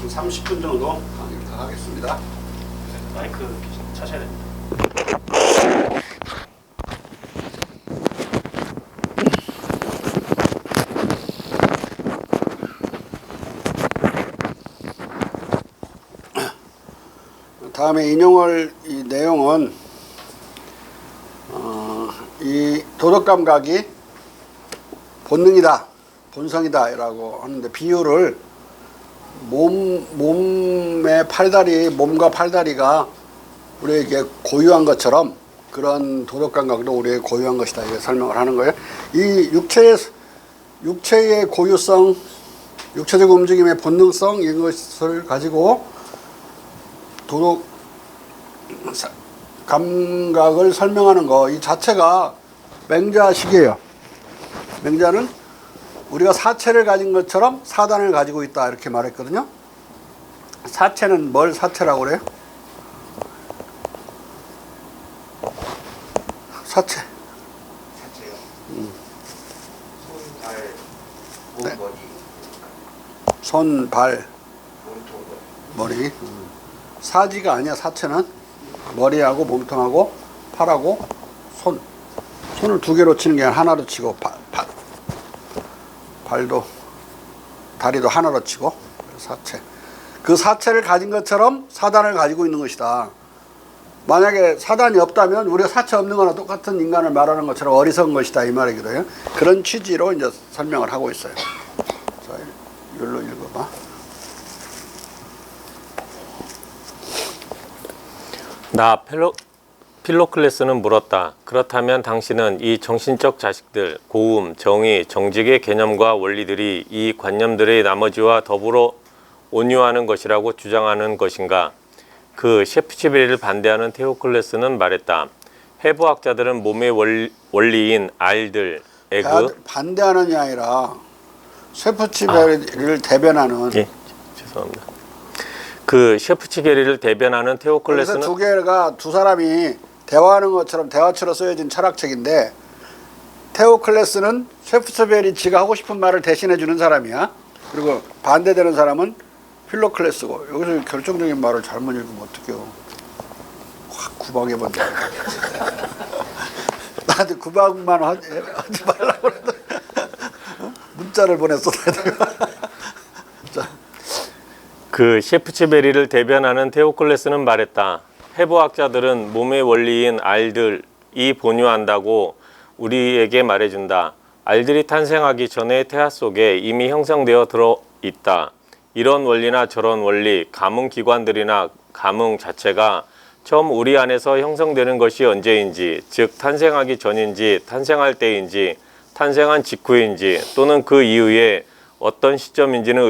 한 30분 정도 강의를 더 하겠습니다. 마이크 차셔야 됩니다. 다음에 인용할 이 내용은 이 도덕감각이 본능이다, 본성이다라고 하는데 비유를 몸의 팔다리, 몸과 팔다리가 우리에게 고유한 것처럼 그런 도덕감각도 우리에게 고유한 것이다 이렇게 설명을 하는 거예요. 이 육체의 고유성, 육체적 움직임의 본능성 이것을 가지고 도덕 감각을 설명하는 거 이 자체가 맹자식이에요. 맹자는 우리가 사체를 가진 것처럼 사단을 가지고 있다 이렇게 말했거든요. 사체는 뭘 사체라고 그래요? 사체. 사체요. 손, 발, 몸, 네. 머리. 손, 발, 몸통, 머리. 사지가 아니야. 사체는 머리하고 몸통하고 팔하고 손. 손을 두 개로 치는 게 아니라 하나로 치고 발도 다리도 하나로 치고 사체. 그 사체를 가진 것처럼 사단을 가지고 있는 것이다. 만약에 사단이 없다면 우리가 사체 없는 거나 똑같은 인간을 말하는 것처럼 어리석은 것이다 이 말이기도 해요. 그런 취지로 이제 설명을 하고 있어요. 자, 이걸로 읽어봐. 나 필로클레스는 물었다. 그렇다면 당신은 이 정신적 자식들, 고움, 정의, 정직의 개념과 원리들이 이 관념들의 나머지와 더불어 온유하는 것이라고 주장하는 것인가? 그 셰프치베리를 반대하는 테오클레스는 말했다. 해부학자들은 몸의 원리인 알들, 에그 반대하는 게 아니라 셰프치베리를 대변하는 예, 죄송합니다. 그 셰프치베리를 대변하는 그래서 테오클레스는 두 개가 두 사람이 대화하는 것처럼 대화처럼 쓰여진 철학책인데 테오클레스는 셰프치베리 지가 하고 싶은 말을 대신해 주는 사람이야. 그리고 반대되는 사람은 필로클레스고 여기서 결정적인 말을 잘못 읽으면 어떡해요. 확 구박해본다. 나한테 구박만 하지 말라고 그러는데 문자를 보냈어. 자. 그 셰프치베리를 대변하는 테오클레스는 말했다. 해부학자들은 몸의 원리인 알들이 본유한다고 우리에게 말해준다. 알들이 탄생하기 전에 태아 속에 이미 형성되어 들어있다. 이런 원리나 저런 원리, 감흥기관들이나 감흥 자체가 처음 우리 안에서 형성되는 것이 언제인지, 즉 탄생하기 전인지, 탄생할 때인지, 탄생한 직후인지 또는 그 이후에 어떤 시점인지는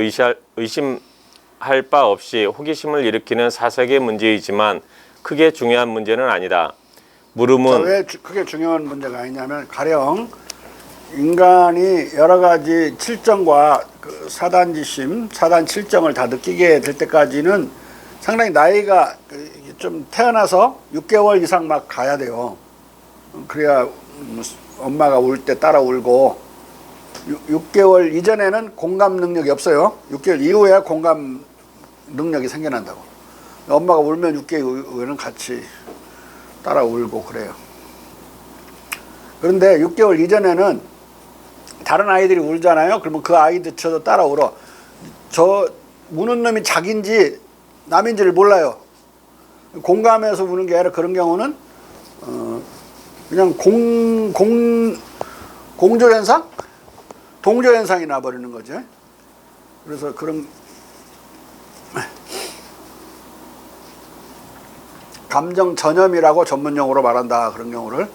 의심할 바 없이 호기심을 일으키는 사색의 문제이지만 크게 중요한 문제는 아니다. 물음은 왜 그게 중요한 문제가 아니냐면 가령 인간이 여러 가지 칠정과 그 사단지심, 사단 칠정을 다 느끼게 될 때까지는 상당히 나이가 좀 태어나서 6개월 이상 막 가야 돼요. 그래야 엄마가 울 때 따라 울고 6개월 이전에는 공감 능력이 없어요. 6개월 이후에 공감 능력이 생겨난다고. 엄마가 울면 6개월 이후에는 같이 따라 울고 그래요. 그런데 6개월 이전에는 다른 아이들이 울잖아요. 그러면 그 아이들도 따라 울어. 저 우는 놈이 자기인지 남인지를 몰라요. 공감해서 우는 게 아니라 그런 경우는 그냥 공조현상? 동조현상이 나버리는 거죠. 그래서 그런 감정 전염이라고 전문용어로 말한다. 그런 경우를.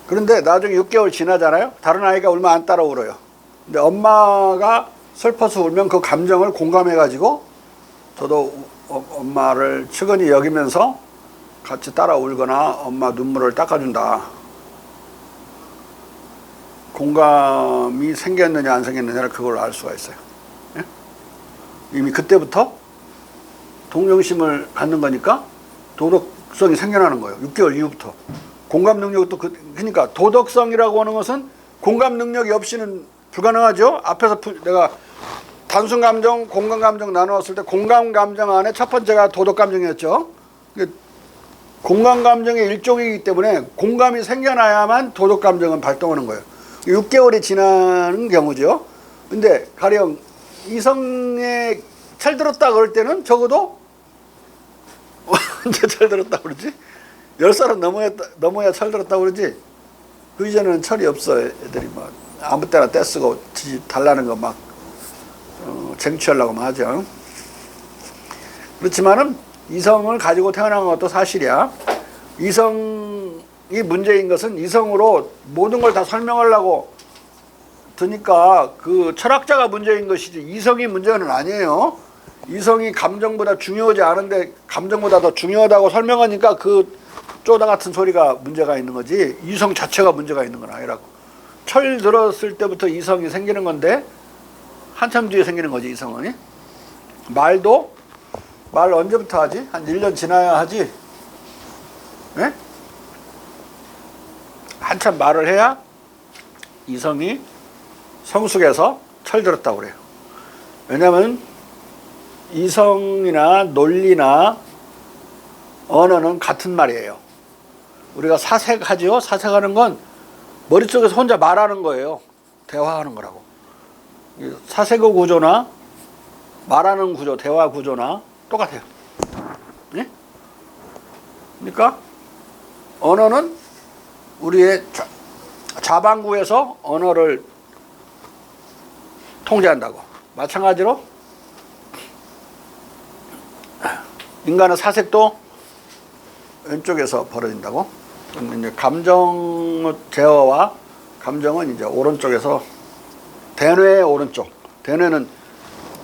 그런데 나중에 6개월 지나잖아요. 다른 아이가 울면 안 따라 울어요. 근데 엄마가 슬퍼서 울면 그 감정을 공감해가지고 저도 엄마를 측은히 여기면서 같이 따라 울거나 엄마 눈물을 닦아준다. 공감이 생겼느냐 안 생겼느냐를 그걸 알 수가 있어요. 예? 이미 그때부터 동정심을 갖는 거니까 도덕성이 생겨나는 거예요. 6개월 이후부터. 공감 능력도 그러니까 도덕성이라고 하는 것은 공감 능력이 없이는 불가능하죠. 앞에서 내가 단순 감정, 공감 감정 나누었을 때 공감 감정 안에 첫 번째가 도덕 감정이었죠. 공감 감정의 일종이기 때문에 공감이 생겨나야만 도덕 감정은 발동하는 거예요. 6개월이 지나는 경우죠. 근데 가령 이성에 철들었다 그럴 때는 적어도 언제 철들었다 그러지? 10살은 넘어야 철들었다 그러지? 그 이전에는 철이 없어. 애들이 막 아무 때나 떼쓰고 달라는 거 막 쟁취하려고 하죠. 그렇지만은 이성을 가지고 태어난 것도 사실이야. 이성이 문제인 것은 이성으로 모든 걸 다 설명하려고 드니까 그 철학자가 문제인 것이지 이성이 문제는 아니에요. 이성이 감정보다 중요하지 않은데 감정보다 더 중요하다고 설명하니까 그 쪼다 같은 소리가 문제가 있는 거지 이성 자체가 문제가 있는 건 아니라고. 철 들었을 때부터 이성이 생기는 건데 한참 뒤에 생기는 거지 이성은. 말 언제부터 하지? 한 1년 지나야 하지. 네? 한참 말을 해야 이성이 성숙해서 철들었다고 그래요. 왜냐하면 이성이나 논리나 언어는 같은 말이에요. 우리가 사색하죠. 사색하는 건 머릿속에서 혼자 말하는 거예요. 대화하는 거라고. 사색어 구조나 말하는 구조, 대화 구조나 똑같아요. 네? 그러니까 언어는 우리의 자반구에서 언어를 통제한다고. 마찬가지로 인간의 사색도 왼쪽에서 벌어진다고. 이제 감정 제어와 감정은 이제 오른쪽에서 대뇌의 오른쪽. 대뇌는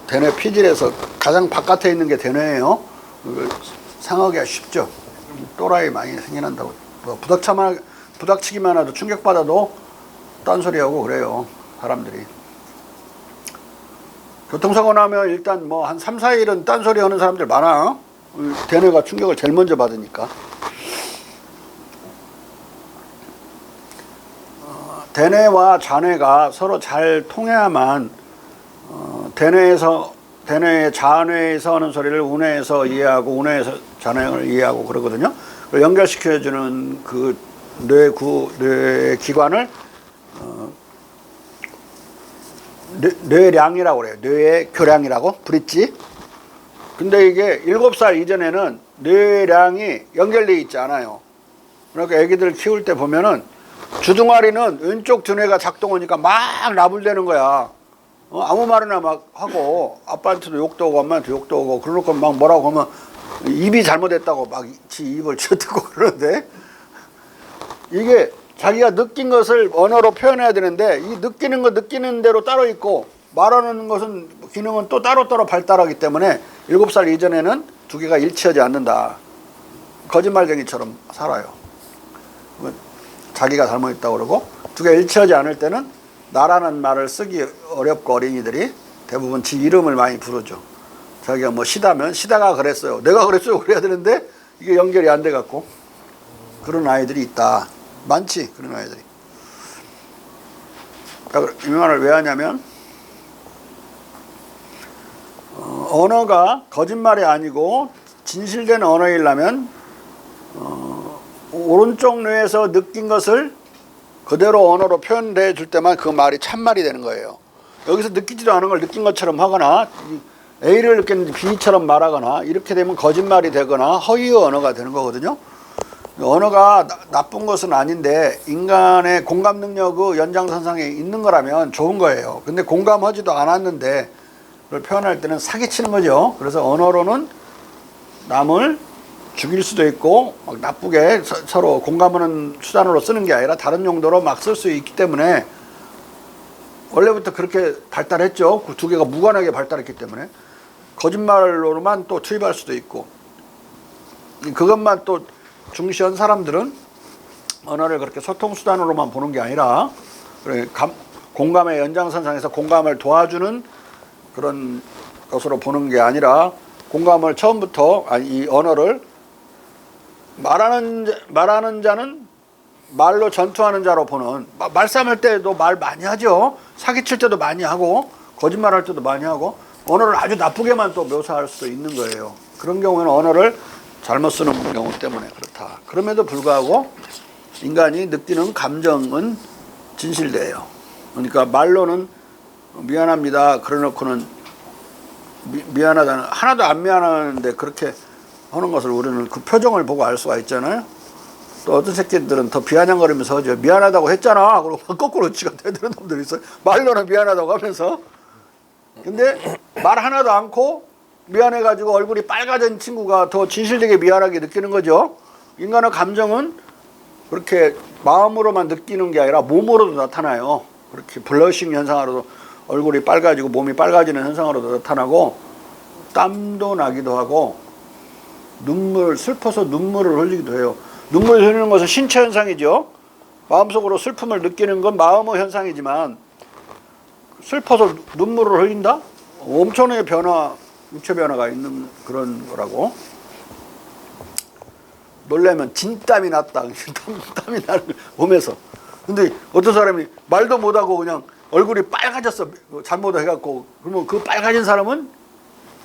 대뇌 피질에서 가장 바깥에 있는 게 대뇌예요. 상하기가 쉽죠. 또라이 많이 생겨난다고. 뭐 부닥치기만 해도 충격받아도 딴소리하고 그래요. 사람들이. 교통사고 나면 일단 뭐 한 3, 4일은 딴소리 하는 사람들 많아. 대뇌가 충격을 제일 먼저 받으니까. 대뇌와 자뇌가 서로 잘 통해야만 대뇌의 자뇌에서 하는 소리를 우뇌에서 이해하고 우뇌에서 자뇌를 이해하고 그러거든요. 그걸 연결시켜주는 그 뇌 기관을 뇌량이라고 그래요. 뇌의 교량이라고 브릿지. 근데 이게 7살 이전에는 뇌량이 연결되어 있지 않아요. 그러니까 애기들 키울 때 보면은 주둥아리는 왼쪽 두뇌가 작동하니까 막 나불대는 거야. 아무 말이나 막 하고 아빠한테도 욕도 오고 엄마한테 욕도 오고 그러놓고 막 뭐라고 하면 입이 잘못했다고 막 지 입을 쥐어뜯고 그러는데 이게 자기가 느낀 것을 언어로 표현해야 되는데 이 느끼는 거 느끼는 대로 따로 있고 말하는 것은 기능은 또 따로따로 발달하기 때문에 7살 이전에는 두 개가 일치하지 않는다. 거짓말쟁이처럼 살아요. 자기가 잘못했다고 그러고 두 개가 일치하지 않을 때는 나라는 말을 쓰기 어렵고 어린이들이 대부분 지 이름을 많이 부르죠. 자기가 뭐 시다면 시다가 그랬어요. 내가 그랬어요. 그래야 되는데 이게 연결이 안 돼 갖고 그런 아이들이 있다. 많지 그런 아이들이. 이 말을 왜 하냐면 언어가 거짓말이 아니고 진실된 언어이려면 오른쪽 뇌에서 느낀 것을 그대로 언어로 표현해 줄 때만 그 말이 참말이 되는 거예요. 여기서 느끼지도 않은 걸 느낀 것처럼 하거나 A를 느꼈는데 B처럼 말하거나 이렇게 되면 거짓말이 되거나 허위의 언어가 되는 거거든요. 언어가 나쁜 것은 아닌데 인간의 공감 능력의 연장선상에 있는 거라면 좋은 거예요. 근데 공감하지도 않았는데 그걸 표현할 때는 사기치는 거죠. 그래서 언어로는 남을 죽일 수도 있고 막 나쁘게 서로 공감하는 수단으로 쓰는 게 아니라 다른 용도로 막 쓸 수 있기 때문에 원래부터 그렇게 발달했죠. 그 두 개가 무관하게 발달했기 때문에 거짓말로만 또 투입할 수도 있고 그것만 또 중시한 사람들은 언어를 그렇게 소통 수단으로만 보는 게 아니라 공감의 연장선상에서 공감을 도와주는 그런 것으로 보는 게 아니라 공감을 처음부터 이 언어를 말하는 자는 말로 전투하는 자로 보는 말싸움할 때도 말 많이 하죠. 사기칠 때도 많이 하고 거짓말할 때도 많이 하고 언어를 아주 나쁘게만 또 묘사할 수도 있는 거예요. 그런 경우에는 언어를 잘못 쓰는 경우 때문에 그렇다. 그럼에도 불구하고 인간이 느끼는 감정은 진실돼요. 그러니까 말로는 미안합니다. 그래놓고는 미안하다는 하나도 안 미안하는데 그렇게 하는 것을 우리는 그 표정을 보고 알 수가 있잖아요. 또 어떤 새끼들은 더 비아냥거리면서 하죠. 미안하다고 했잖아. 그러고 거꾸로 지가 대드는 놈들이 있어요. 말로는 미안하다고 하면서. 근데 말 하나도 않고 미안해가지고 얼굴이 빨가진 친구가 더 진실되게 미안하게 느끼는 거죠. 인간의 감정은 그렇게 마음으로만 느끼는 게 아니라 몸으로도 나타나요. 그렇게 블러싱 현상으로도 얼굴이 빨가지고 몸이 빨가지는 현상으로도 나타나고 땀도 나기도 하고 슬퍼서 눈물을 흘리기도 해요. 눈물 흘리는 것은 신체 현상이죠. 마음속으로 슬픔을 느끼는 건 마음의 현상이지만 슬퍼서 눈물을 흘린다? 엄청나게 육체 변화가 있는 그런 거라고. 놀라면 진땀이 났다. 땀이 나는 몸에서. 근데 어떤 사람이 말도 못하고 그냥 얼굴이 빨가졌어. 잘못해갖고. 그러면 그 빨가진 사람은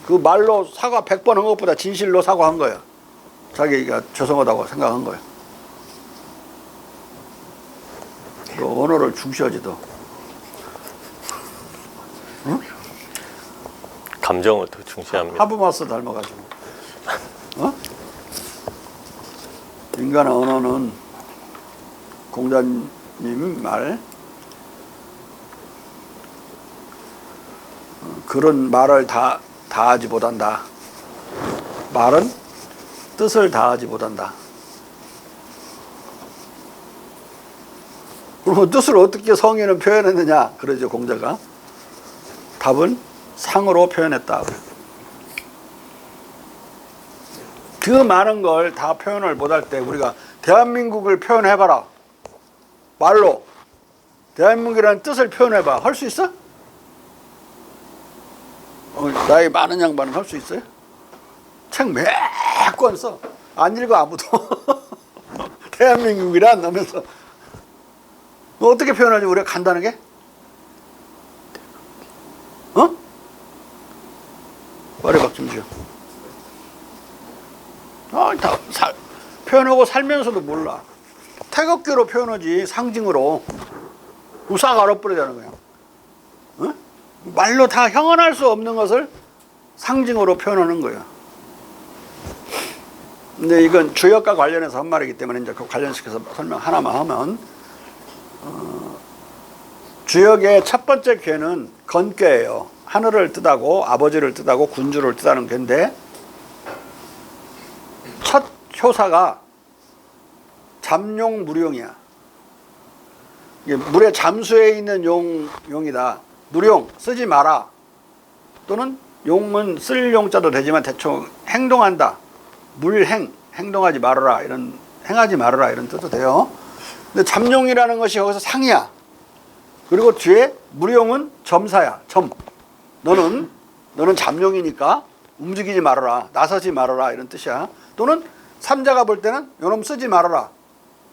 그 말로 사과 100번 한 것보다 진실로 사과한 거야. 자기가 죄송하다고 생각한 거야. 또 언어를 중시하지 더. 응? 감정을 더 중시합니다. 하브마스 닮아가지고. 어? 인간의 언어는 공자님 말 그런 말을 다하지 못한다. 말은 뜻을 다하지 못한다. 그러면 뜻을 어떻게 성인은 표현했느냐? 그러죠, 공자가. 답은 상으로 표현했다. 그 많은 걸 다 표현을 못할 때 우리가 대한민국을 표현해봐라. 말로. 대한민국이라는 뜻을 표현해봐. 할 수 있어? 나이 많은 양반은 할 수 있어요? 책 몇 권 써. 안 읽어 아무도. 대한민국이란 하면서. 너 어떻게 표현하지 우리가 간단하게? 어? 머리박 좀 쥐어. 표현하고 살면서도 몰라. 태극기로 표현하지 상징으로. 싹 알아버리자는 거야. 어? 말로 다 형언할 수 없는 것을 상징으로 표현하는 거야. 근데 이건 주역과 관련해서 한 말이기 때문에 이제 그 관련시켜서 설명 하나만 하면 주역의 첫 번째 괴는 건괴예요. 하늘을 뜻하고 아버지를 뜻하고 군주를 뜻하는 괴인데 첫 효사가 잠용무룡이야. 이게 물의 잠수에 있는 용이다. 무룡 쓰지 마라. 또는 용은 쓸 용자도 되지만 대충 행동한다. 물행 행동하지 말아라 이런 행하지 말아라 이런 뜻도 돼요. 근데 잠용이라는 것이 여기서 상이야. 그리고 뒤에 무룡은 점사야. 점. 너는 잠용이니까 움직이지 말아라. 나서지 말아라 이런 뜻이야. 또는 삼자가 볼 때는 요놈 쓰지 말아라.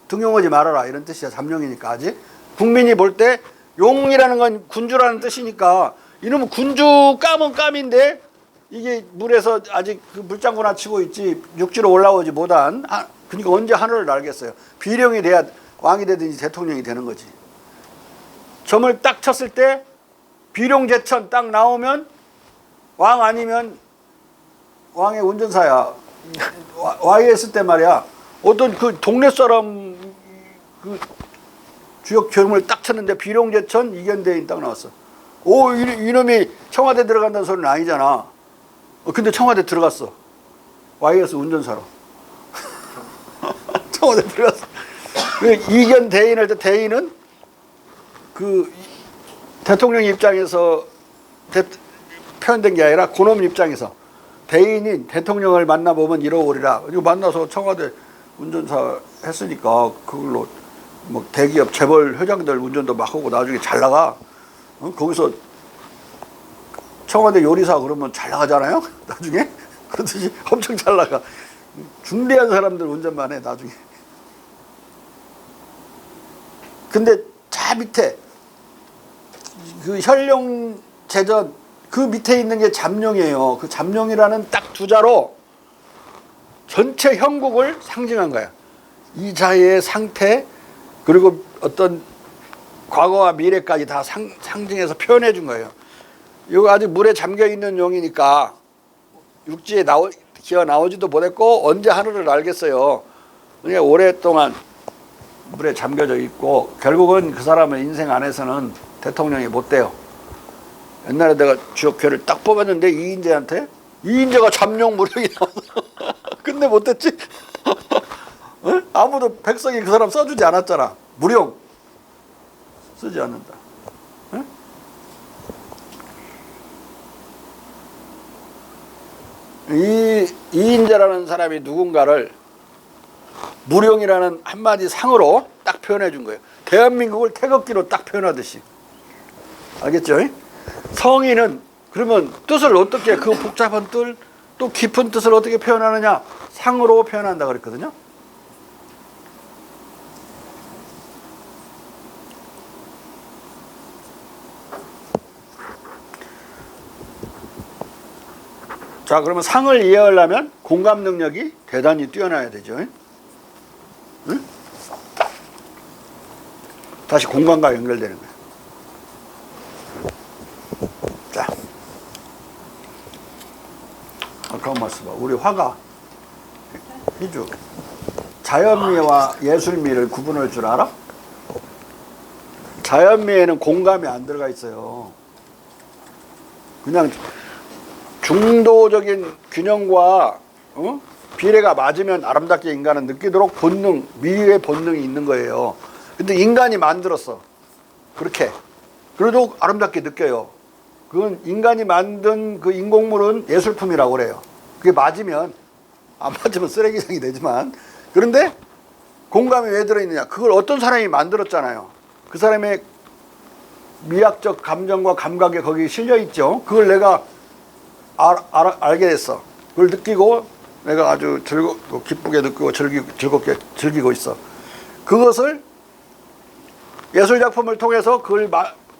등용하지 말아라 이런 뜻이야. 잠용이니까 아직. 국민이 볼 때 용이라는 건 군주라는 뜻이니까 이놈은 군주 감은 감인데 이게 물에서 아직 그 물장구나 치고 있지 육지로 올라오지 못한 그러니까 언제 하늘을 날겠어요. 비룡이 돼야 왕이 되든지 대통령이 되는 거지. 점을 딱 쳤을 때 비룡제천 딱 나오면 왕 아니면 왕의 운전사야. 와이에 있을 때 말이야. 어떤 그 동네 사람 그 주역 점을 딱 쳤는데 비룡제천 이견대인 딱 나왔어. 오 이놈이 청와대 들어간다는 소리는 아니잖아. 근데 청와대 들어갔어. 와이에서 운전사로. 청와대 들어갔어. 이견 대인할 때 대인은 그 대통령 입장에서 표현된 게 아니라 그놈 입장에서 대인이 대통령을 만나보면 이러오리라. 이거 만나서 청와대 운전사 했으니까 그걸로 뭐 대기업 재벌 회장들 운전도 막 하고 나중에 잘 나가. 거기서 청와대 요리사 그러면 잘 나가잖아요. 나중에 그렇듯이 엄청 잘 나가. 중대한 사람들 운전만 해 나중에. 근데 자 밑에 그 현룡제전 그 밑에 있는 게 잠룡이에요. 그 잠룡이라는 딱 두 자로 전체 형국을 상징한 거야. 이 자의 상태 그리고 어떤 과거와 미래까지 다 상징해서 표현해 준 거예요. 이거 아직 물에 잠겨 있는 용이니까 육지에 기어 나오지도 못했고 언제 하늘을 알겠어요. 그러니까 오랫동안 물에 잠겨져 있고 결국은 그 사람의 인생 안에서는 대통령이 못 돼요. 옛날에 내가 주역회를 딱 뽑았는데 이인재한테 이인재가 잠룡 무령이 나와서 근데 못됐지? 어? 아무도 백성이 그 사람 써주지 않았잖아. 무령 쓰지 않는다. 어? 이인재라는 사람이 누군가를 무령이라는 한마디 상으로 딱 표현해 준 거예요. 대한민국을 태극기로 딱 표현하듯이. 알겠죠? 성인은 그러면 뜻을 어떻게 그 복잡한 뜻 또 깊은 뜻을 어떻게 표현하느냐? 상으로 표현한다 그랬거든요. 자, 그러면 상을 이해하려면 공감 능력이 대단히 뛰어나야 되죠. 응? 다시 공감과 연결되는 거예요. 자, 가만 있어봐. 우리 화가 희주 자연미와 예술미를 구분할 줄 알아? 자연미에는 공감이 안 들어가 있어요. 그냥 중도적인 균형과 비례가 맞으면 아름답게 인간은 느끼도록 본능, 미의 본능이 있는 거예요. 근데 인간이 만들었어. 그렇게. 그래도 아름답게 느껴요. 그건 인간이 만든 그 인공물은 예술품이라고 그래요. 그게 맞으면, 안 맞으면 쓰레기장이 되지만. 그런데 공감이 왜 들어있느냐. 그걸 어떤 사람이 만들었잖아요. 그 사람의 미학적 감정과 감각이 거기 실려있죠. 그걸 내가 알게 됐어. 그걸 느끼고 내가 아주 기쁘게 느끼고 즐겁게 즐기고 있어. 그것을 예술작품을 통해서 그걸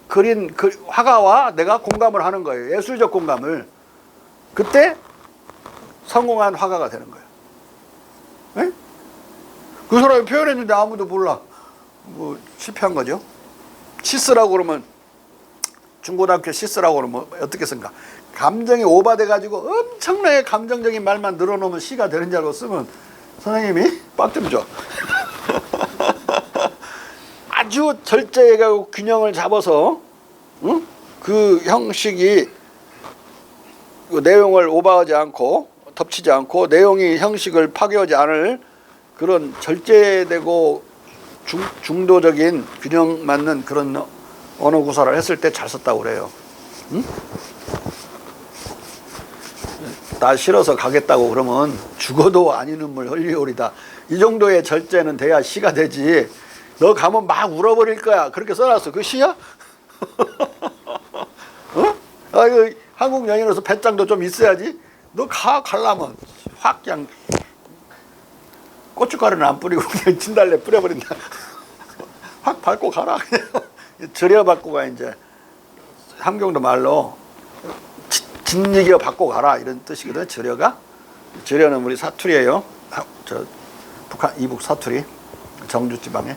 그린 화가와 내가 공감을 하는 거예요. 예술적 공감을. 그때 성공한 화가가 되는 거예요. 네? 그 사람이 표현했는데 아무도 몰라. 뭐 실패한 거죠. 시스라고 그러면 중고등학교 시스라고 그러면 어떻게 쓴가? 감정이 오버돼 가지고 엄청나게 감정적인 말만 늘어놓으면 시가 되는 줄 알고 쓰면 선생님이 빡 좀 줘. 아주 절제하고 균형을 잡아서 그 형식이 그 내용을 오버하지 않고 덮치지 않고 내용이 형식을 파괴하지 않을 그런 절제되고 중도적인 균형 맞는 그런 언어 구사를 했을 때 잘 썼다고 그래요. 응? 나 싫어서 가겠다고 그러면 죽어도 아닌 눈물 흘리오리다. 이 정도의 절제는 돼야 시가 되지. 너 가면 막 울어버릴 거야. 그렇게 써놨어. 그 시야? 어? 아이고, 한국 여인으로서 배짱도 좀 있어야지. 너 가려면 확 그냥 고춧가루는 안 뿌리고 그냥 진달래 뿌려버린다. 확 밟고 가라. 절여받고 가 이제. 함경도 말로 진리겨 받고 가라 이런 뜻이거든. 절여가. 절여는 우리 사투리예요. 저 북한 이북 사투리. 정주 지방에.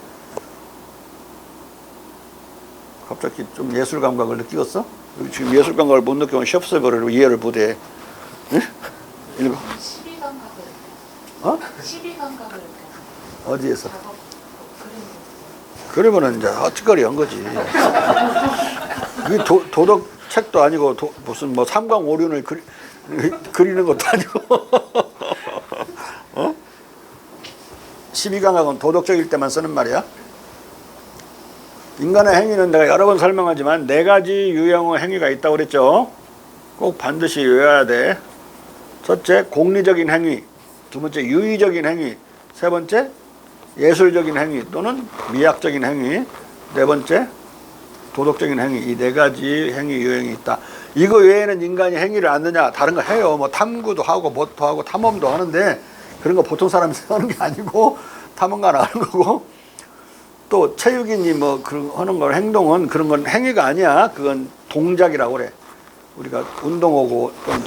갑자기 좀 예술 감각을 느끼겠어? 지금 예술 감각을 못 느끼면 셰프서버를 이해를 못해. 응? 읽어. 12감각을. 어? 12감각을. 어디에서? 그러면은 이제 헛짓거리 한 거지. 그게 도덕 책도 아니고 무슨 뭐 삼광오륜을 그리는 것도 아니고. 어? 12감각은 도덕적일 때만 쓰는 말이야. 인간의 행위는 내가 여러 번 설명하지만 4가지 유형의 행위가 있다고 그랬죠. 꼭 반드시 외워야 돼. 첫째, 공리적인 행위. 두 번째, 유의적인 행위. 세 번째, 예술적인 행위 또는 미학적인 행위. 네 번째, 도덕적인 행위. 이 4가지 행위 유형이 있다. 이거 외에는 인간이 행위를 안 하느냐? 다른 거 해요. 뭐 탐구도 하고 뭣도 하고 탐험도 하는데 그런 거 보통 사람이 하는 게 아니고 탐험가는 하는 거고, 또 체육인이 뭐 그런 하는 걸 행동은 그런 건 행위가 아니야. 그건 동작이라고 그래. 우리가 운동하고 할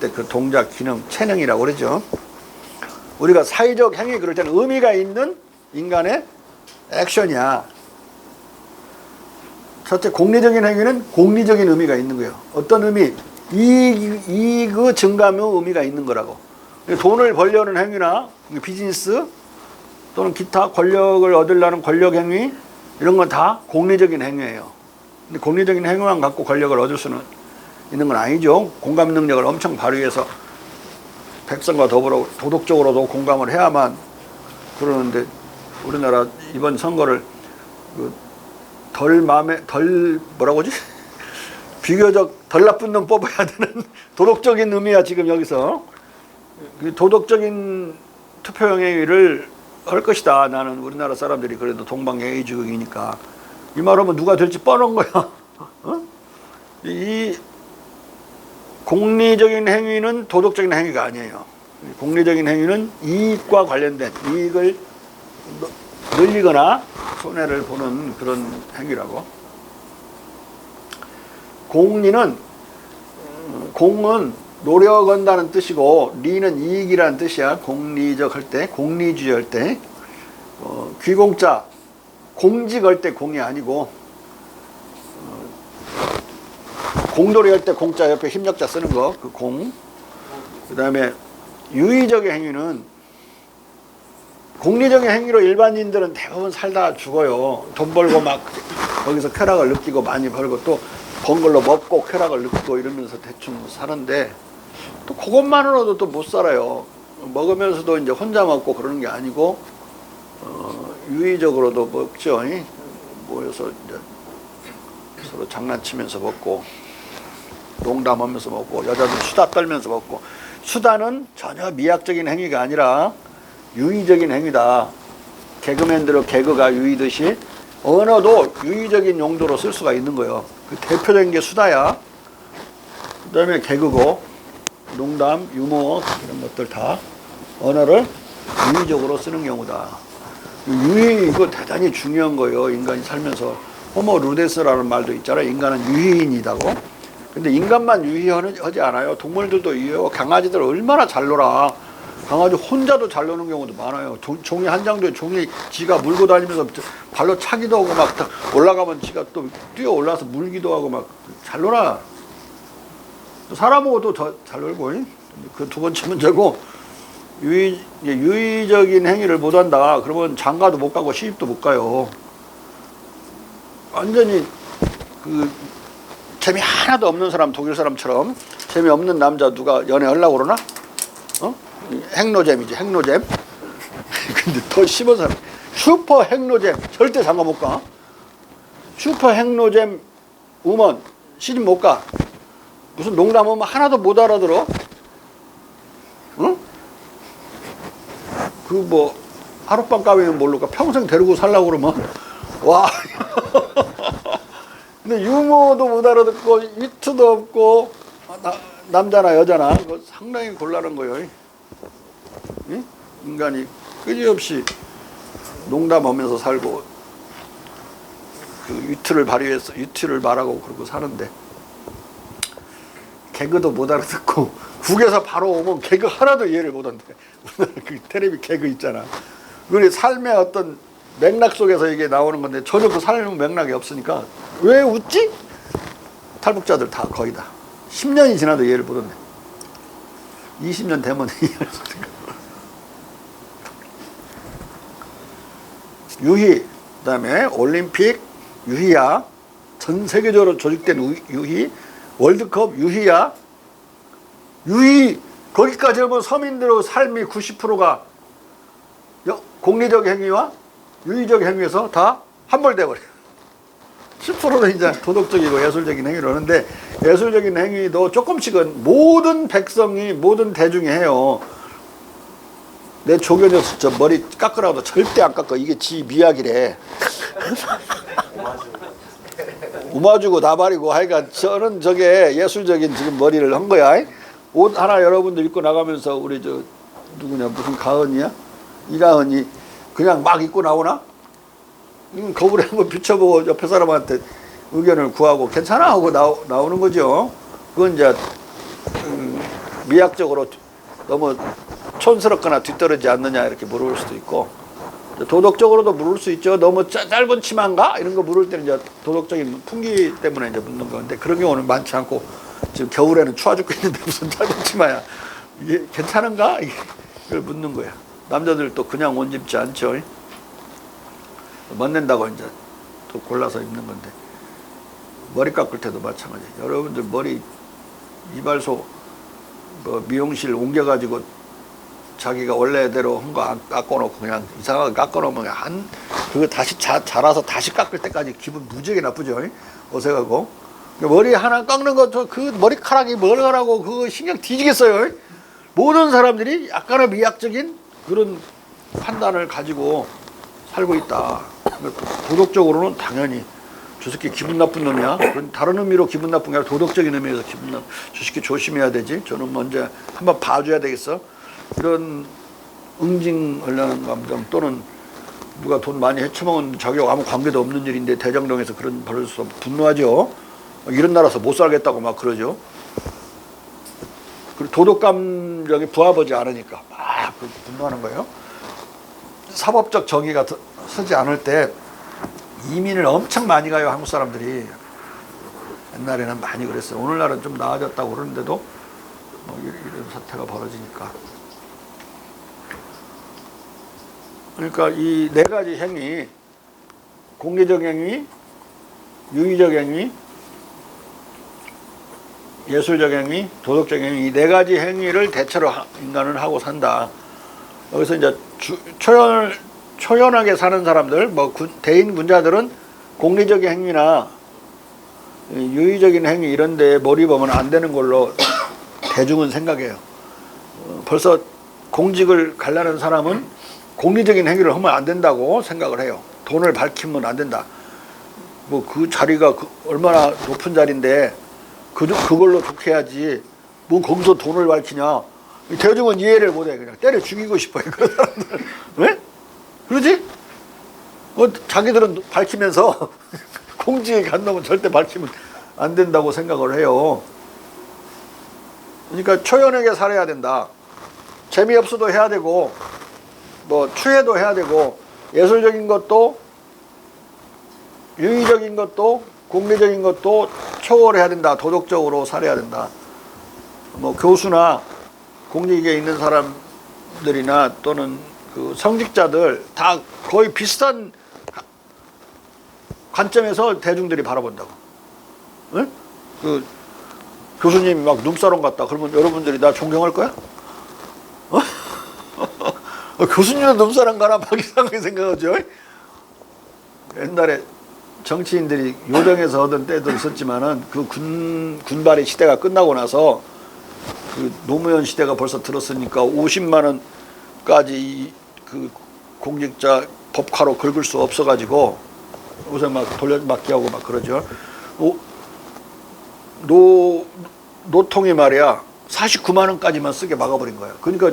때 그 동작 기능 체능이라고 그러죠. 우리가 사회적 행위 그럴 때는 의미가 있는 인간의 액션이야. 첫째, 공리적인 행위는 공리적인 의미가 있는 거예요. 어떤 의미? 이익의 증감의 의미가 있는 거라고. 돈을 벌려는 행위나 비즈니스 또는 기타 권력을 얻으려는 권력 행위 이런 건 다 공리적인 행위예요. 근데 공리적인 행위만 갖고 권력을 얻을 수는 있는 건 아니죠. 공감 능력을 엄청 발휘해서 백성과 더불어 도덕적으로도 공감을 해야만 그러는데 우리나라 이번 선거를 덜 뭐라고 하지? 비교적 덜 나쁜 놈 뽑아야 되는 도덕적인 의미야 지금 여기서. 도덕적인 투표행위를 할 것이다. 나는 우리나라 사람들이 그래도 동방예의주의니까 이 말하면 누가 될지 뻔한 거야. 어? 이 공리적인 행위는 도덕적인 행위가 아니에요. 공리적인 행위는 이익과 관련된 이익을 늘리거나 손해를 보는 그런 행위라고. 공리는 공은 노력한다는 뜻이고 리는 이익이라는 뜻이야. 공리적 할 때, 공리주의 할 때. 귀공자, 공직 할 때 공이 아니고 공돌이 할 때 공자 옆에 힘력자 쓰는 거, 그 공. 그 다음에 유의적인 행위는 공리적인 행위로 일반인들은 대부분 살다 죽어요. 돈 벌고 막 거기서 쾌락을 느끼고 많이 벌고 또 번 걸로 먹고 쾌락을 느끼고 이러면서 대충 사는데 또 그것만으로도 또 못 살아요. 먹으면서도 이제 혼자 먹고 그러는 게 아니고 유의적으로도 먹죠. 모여서 이제 서로 장난치면서 먹고 농담하면서 먹고 여자들 수다 떨면서 먹고 수다는 전혀 미학적인 행위가 아니라 유의적인 행위다. 개그맨들의 개그가 유의듯이 언어도 유의적인 용도로 쓸 수가 있는 거예요. 그 대표적인 게 수다야. 그 다음에 개그고 농담, 유머 이런 것들 다 언어를 유의적으로 쓰는 경우다. 유의 이거 대단히 중요한 거예요. 인간이 살면서 호모 루데스라는 말도 있잖아요. 인간은 유의인이다고. 근데 인간만 유의하지 않아요. 동물들도 유의하고 강아지들 얼마나 잘 놀아. 강아지 혼자도 잘 노는 경우도 많아요. 종이 한 장도에 종이 지가 물고 다니면서 발로 차기도 하고 막 올라가면 지가 또 뛰어 올라서 물기도 하고 막 잘 놀아. 사람하고도 더 잘 놀고. 그 두 번째 문제고 유의적인 행위를 못한다. 그러면 장가도 못 가고 시집도 못 가요. 완전히 그 재미 하나도 없는 사람, 독일 사람처럼 재미없는 남자 누가 연애하려고 그러나? 어? 핵노잼이지, 핵노잼. 근데 더 심한 사람, 슈퍼 핵노잼 절대 장가 못 가. 슈퍼 핵노잼 우먼 시집 못 가. 무슨 농담하면 하나도 못 알아들어. 응? 그 뭐 하룻밤 가면 모를까 평생 데리고 살라고 그러면 와. 근데 유머도 못 알아듣고 위트도 없고 남자나 여자나 그거 상당히 곤란한 거예요. 응? 인간이 끊임없이 농담하면서 살고 그 위트를 발휘해서 위트를 말하고 그러고 사는데 개그도 못 알아듣고 국에서 바로 오면 개그 하나도 이해를 못한대. 그 텔레비 개그 있잖아. 그게 삶의 어떤 맥락 속에서 이게 나오는 건데 전혀 그 삶의 맥락이 없으니까 왜 웃지? 탈북자들 다 거의 다 10년이 지나도 이해를 못한대. 20년 되면 이해를 못한대. 유희, 그 다음에 올림픽 유희야, 전 세계적으로 조직된 유희, 월드컵 유희야, 유희, 거기까지 하면 서민들의 삶이 90%가 공리적 행위와 유의적 행위에서 다 함몰돼 버려요. 10%는 이제 도덕적이고 예술적인 행위를 하는데 예술적인 행위도 조금씩은 모든 백성이 모든 대중이 해요. 내 조견에서 저 머리 깎으라고도 절대 안 깎아. 이게 지 미학이래. 우마주고 나발이고 하여간 저는 저게 예술적인 지금 머리를 한 거야. 옷 하나 여러분들 입고 나가면서 우리 저 누구냐 무슨 가은이야? 이가은이 그냥 막 입고 나오나? 거울에 한번 비춰보고 옆에 사람한테 의견을 구하고 괜찮아 하고 나오는 거죠. 그건 이제 미학적으로 너무 촌스럽거나 뒤떨어지지 않느냐 이렇게 물을 수도 있고, 도덕적으로도 물을 수 있죠. 너무 짧은 치마인가 이런 거 물을 때는 이제 도덕적인 풍기 때문에 이제 묻는 건데, 그런 경우는 많지 않고, 지금 겨울에는 추워 죽겠는데 무슨 짧은 치마야, 이게 괜찮은가 이걸 묻는 거야. 남자들 또 그냥 옷 입지 않죠. 멋낸다고 이제 또 골라서 입는 건데, 머리 깎을 때도 마찬가지. 여러분들 머리 이발소 뭐 미용실 옮겨가지고 자기가 원래대로 한 거 안 깎아놓고 그냥 이상하게 깎아놓으면 그거 다시 자라서 다시 깎을 때까지 기분 무지하게 나쁘죠. 어색하고. 머리 하나 깎는 것도 그 머리카락이 뭘 하라고 그거 신경 뒤지겠어요. 모든 사람들이 약간의 미학적인 그런 판단을 가지고 살고 있다. 도덕적으로는 당연히 저 새끼 기분 나쁜 놈이야. 그런 다른 의미로 기분 나쁜 게 아니라 도덕적인 의미에서 저 새끼 조심해야 되지. 저는 먼저 한번 봐줘야 되겠어. 이런 응징하려는 감정, 또는 누가 돈 많이 헤쳐먹은 자기하고 아무 관계도 없는 일인데 대장동에서 그런 벌어서 분노하죠. 이런 나라에서 못 살겠다고 막 그러죠. 그리고 도덕 감정이 부합하지 않으니까 막 분노하는 거예요. 사법적 정의가 서지 않을 때 이민을 엄청 많이 가요, 한국 사람들이. 옛날에는 많이 그랬어요. 오늘날은 좀 나아졌다고 그러는데도 뭐 이런 사태가 벌어지니까. 그러니까 이 네 가지 행위, 공리적 행위, 유의적 행위, 예술적 행위, 도덕적 행위, 이 네 가지 행위를 대체로 인간은 하고 산다. 여기서 이제 초연하게 사는 사람들, 뭐 대인 군자들은 공리적인 행위나 유의적인 행위 이런 데에 몰입하면 안 되는 걸로 대중은 생각해요. 벌써 공직을 가려는 사람은 공리적인 행위를 하면 안 된다고 생각을 해요. 돈을 밝히면 안 된다. 뭐 그 자리가 얼마나 높은 자리인데 그걸로 좋게 해야지. 뭐 거기서 돈을 밝히냐. 대중은 이해를 못해. 그냥 때려 죽이고 싶어요. 그런 사람들. 왜? 그러지? 자기들은 밝히면서 공직에 간 놈은 절대 밝히면 안 된다고 생각을 해요. 그러니까 초연하게 살아야 된다. 재미없어도 해야 되고, 뭐 추해도 해야 되고, 예술적인 것도 유의적인 것도 공리적인 것도 초월해야 된다. 도덕적으로 살아야 된다. 뭐 교수나 공직에 있는 사람들이나 또는 그 성직자들 다 거의 비슷한 관점에서 대중들이 바라본다고. 응? 그 교수님 막 눈사람 같다 그러면 여러분들이 나 존경할 거야? 어? 교수님은 눈사람 가나 막 이상하게 생각하죠. 옛날에 정치인들이 요정에서 하던 때도 있었지만은 그 군발의 시대가 끝나고 나서 그 노무현 시대가 벌써 들었으니까 50만 원까지 그 공직자 법카로 긁을 수 없어가지고 요새 막 돌려막기 하고 막 그러죠. 노통이 말이야 49만 원까지만 쓰게 막아버린 거야. 그러니까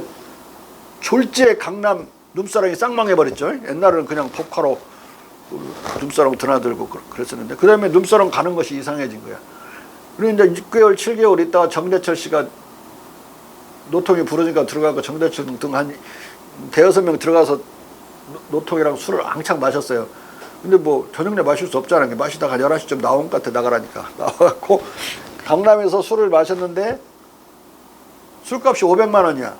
졸지에 강남 눈사람이 쌍망해버렸죠. 옛날에는 그냥 법카로 눈사람 드나들고 그랬었는데 그 다음에 눈사람 가는 것이 이상해진 거야. 그리고 이제 6개월 7개월 있다가 정대철 씨가 노통이 부르니까 들어가고 정대철 등 한 대여섯 명 들어가서 노통이랑 술을 왕창 마셨어요. 근데 뭐 저녁에 마실 수 없잖아요. 마시다가 11시쯤 나온 것 같아. 나가라니까 나와갖고 강남에서 술을 마셨는데 술값이 500만 원이야.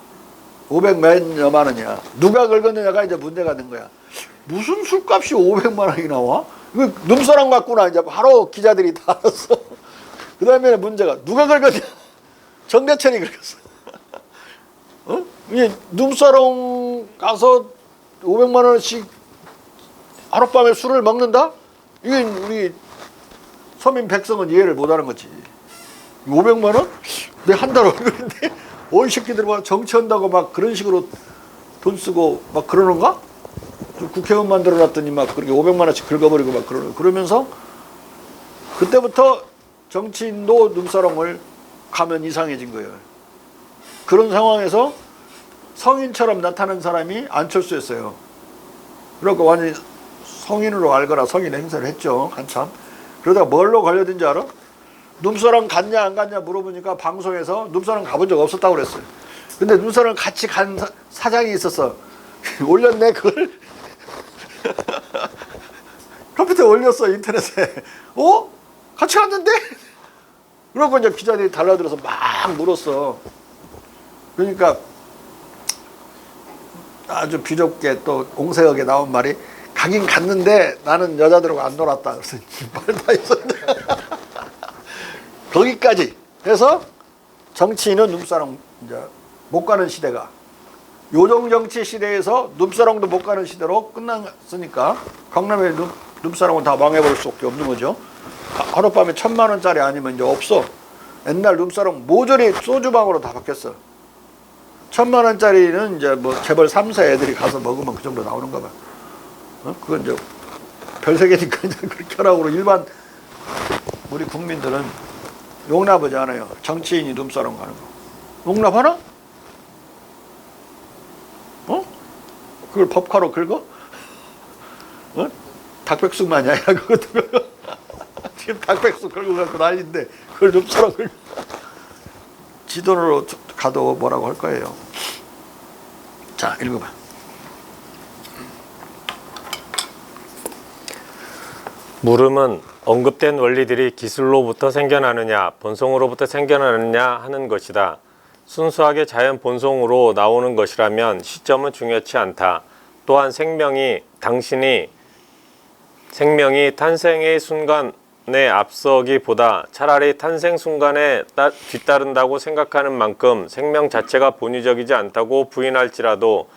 500몇여만 원이야. 누가 긁었느냐가 이제 문제가 된 거야. 무슨 술값이 500만 원이 나와? 이거 눈사람 같구나. 이제 바로 기자들이 다 알았어. 그 다음에 문제가 누가 긁었냐? 정대철이 긁었어. 어? 이 눈사람 가서 500만 원씩 하룻밤에 술을 먹는다? 이게 우리 서민 백성은 이해를 못하는 거지. 500만 원? 내 한 달 월급인데 어이 새끼들 막 정치한다고 막 그런 식으로 돈 쓰고 막 그러는가? 국회의원 만들어놨더니 막 그렇게 500만 원씩 긁어버리고 막 그러면서 그때부터 정치인도 눈사람을 가면 이상해진 거예요. 그런 상황에서 성인처럼 나타난 사람이 안철수였어요. 그러고 완전히 성인으로 알거나 성인 행세를 했죠. 한참. 그러다가 뭘로 걸려든지 알아? 눈사람 갔냐 안 갔냐 물어보니까 방송에서 눈사람 가본 적 없었다고 그랬어요. 근데 눈사람 같이 간 사장이 있었어. 올렸네 그걸. 컴퓨터에 올렸어 인터넷에. 어? 같이 갔는데? 그러고 이제 기자들이 달라들어서 막 물었어. 그러니까 아주 비좁게 또 옹색하게 나온 말이 가긴 갔는데 나는 여자들하고 안 놀았다. 그래서 말 다 있었네. 거기까지 해서 정치인은 눈사람 이제 못 가는 시대가 요정 정치 시대에서 눈사람도 못 가는 시대로 끝났으니까 강남의 눈사람은 다 망해버릴 수밖에 없는 거죠. 하룻밤에 1,000만 원짜리 아니면 이제 없어. 옛날 눈사람 모조리 소주방으로 다 바뀌었어. 1,000만 원짜리는 이제 뭐 재벌 3세 애들이 가서 먹으면 그 정도 나오는가 봐. 그건 이제 별세계니까 이제 그렇게 하라고 일반 우리 국민들은 용납하지 않아요. 정치인이 눈사람 가는 거. 용납하나? 어? 그걸 법카로 긁어? 어? 닭백숙 마냥 그것도 지금 닭백숙 긁고 갖고 난리인데 그걸 눈사람 긁어. 지도로 가도 뭐라고 할 거예요. 자, 읽어봐. 물음은 언급된 원리들이 기술로부터 생겨나느냐 본성으로부터 생겨나느냐 하는 것이다. 순수하게 자연 본성으로 나오는 것이라면 시점은 중요치 않다. 또한 생명이 탄생의 순간에 앞서기보다 차라리 탄생 순간에 뒤따른다고 생각하는 만큼 생명 자체가 본의적이지 않다고 부인할지라도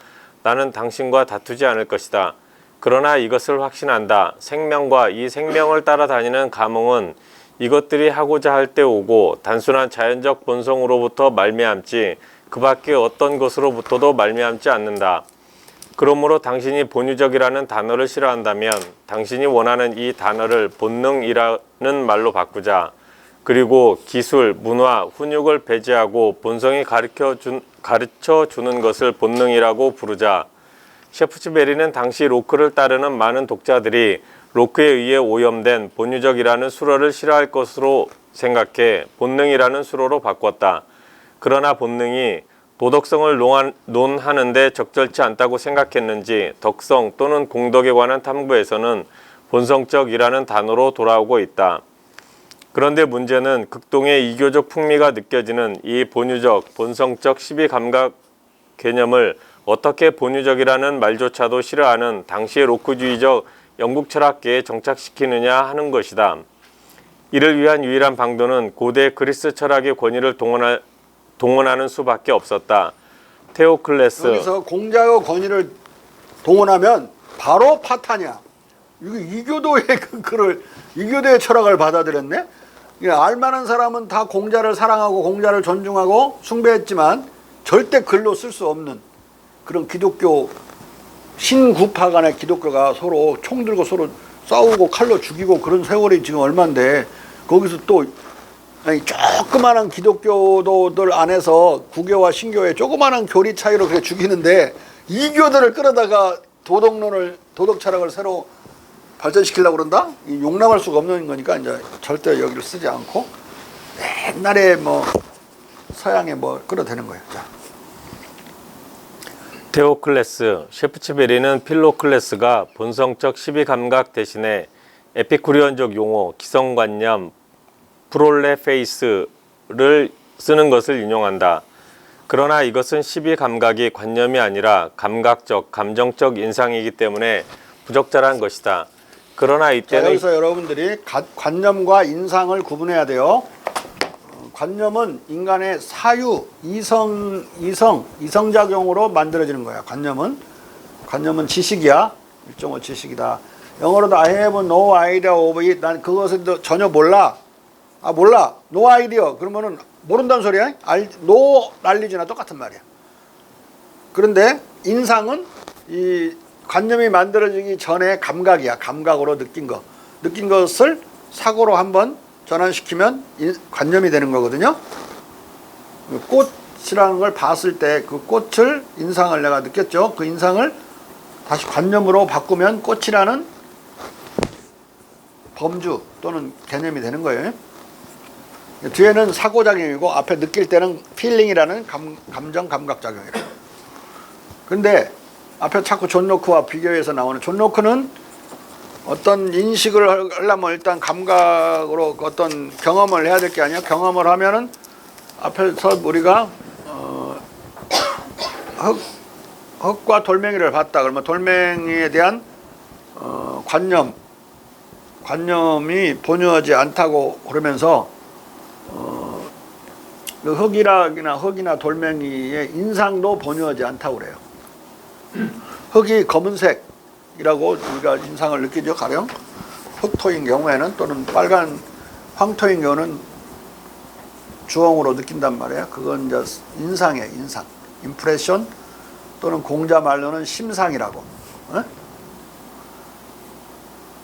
나는 당신과 다투지 않을 것이다. 그러나 이것을 확신한다. 생명과 이 생명을 따라다니는 감흥은 이것들이 하고자 할 때 오고 단순한 자연적 본성으로부터 말미암지 그 밖에 어떤 것으로부터도 말미암지 않는다. 그러므로 당신이 본유적이라는 단어를 싫어한다면 당신이 원하는 이 단어를 본능이라는 말로 바꾸자. 그리고 기술, 문화, 훈육을 배제하고 본성이 가르쳐 주는 것을 본능이라고 부르자. 셰프치베리는 당시 로크를 따르는 많은 독자들이 로크에 의해 오염된 본유적이라는 수로를 싫어할 것으로 생각해 본능이라는 수로로 바꿨다. 그러나 본능이 도덕성을 논하는데 적절치 않다고 생각했는지 덕성 또는 공덕에 관한 탐구에서는 본성적이라는 단어로 돌아오고 있다. 그런데 문제는 극동의 이교적 풍미가 느껴지는 이 본유적, 본성적 시비감각 개념을 어떻게 본유적이라는 말조차도 싫어하는 당시의 로크주의적 영국 철학계에 정착시키느냐 하는 것이다. 이를 위한 유일한 방도는 고대 그리스 철학의 권위를 동원하는 수밖에 없었다. 테오클레스. 여기서 공자의 권위를 동원하면 바로 파탄이야. 이거 이교도의 이교도의 철학을 받아들였네. 알만한 사람은 다 공자를 사랑하고 공자를 존중하고 숭배했지만 절대 글로 쓸 수 없는 그런 기독교 신구파 간의 기독교가 서로 총 들고 서로 싸우고 칼로 죽이고 그런 세월이 지금 얼만데 거기서 또 조그마한 기독교도들 안에서 구교와 신교의 조그마한 교리 차이로 그렇게 죽이는데 이교들을 끌어다가 도덕 철학을 새로 발전시키려고 그런다? 용납할 수가 없는 거니까 이제 절대 여기를 쓰지 않고 옛날에 뭐 서양에 뭐 끌어대는 거예요. 자. 테오클레스, 셰프치베리는 필로클레스가 본성적 시비감각 대신에 에피쿠리언적 용어, 기성관념, 프롤레페이스를 쓰는 것을 인용한다. 그러나 이것은 시비감각이 관념이 아니라 감각적, 감정적 인상이기 때문에 부적절한 것이다. 그러나 이때는 여기서 여러분들이 관념과 인상을 구분해야 돼요. 관념은 인간의 사유, 이성작용으로 만들어지는 거야. 관념은 지식이야. 일종의 지식이다. 영어로도 I have no idea of it. 난 그것을 전혀 몰라. 몰라. No idea. 그러면은 모른다는 소리야. no knowledge나 똑같은 말이야. 그런데 인상은 이 관념이 만들어지기 전에 감각이야. 감각으로 느낀 거. 느낀 것을 사고로 한번 전환시키면 관념이 되는 거거든요. 꽃이라는 걸 봤을 때 그 꽃을 인상을 내가 느꼈죠. 그 인상을 다시 관념으로 바꾸면 꽃이라는 범주 또는 개념이 되는 거예요. 뒤에는 사고작용이고 앞에 느낄 때는 필링이라는 감정 감각작용이에요. 근데 앞에 자꾸 존 로크와 비교해서 나오는 존 로크는 어떤 인식을 하려면 일단 감각으로 어떤 경험을 해야 될 게 아니야. 경험을 하면은 앞에서 우리가 흙과 돌멩이를 봤다. 그러면 돌멩이에 대한 관념이 본유하지 않다고 그러면서 그 흙이나 돌멩이의 인상도 본유하지 않다고 그래요. 흙이 검은색이라고 우리가 인상을 느끼죠. 가령 흙토인 경우에는 또는 빨간 황토인 경우는 주홍으로 느낀단 말이에요. 그건 이제 인상이에요. 인상. 임프레션 또는 공자 말로는 심상이라고. 어?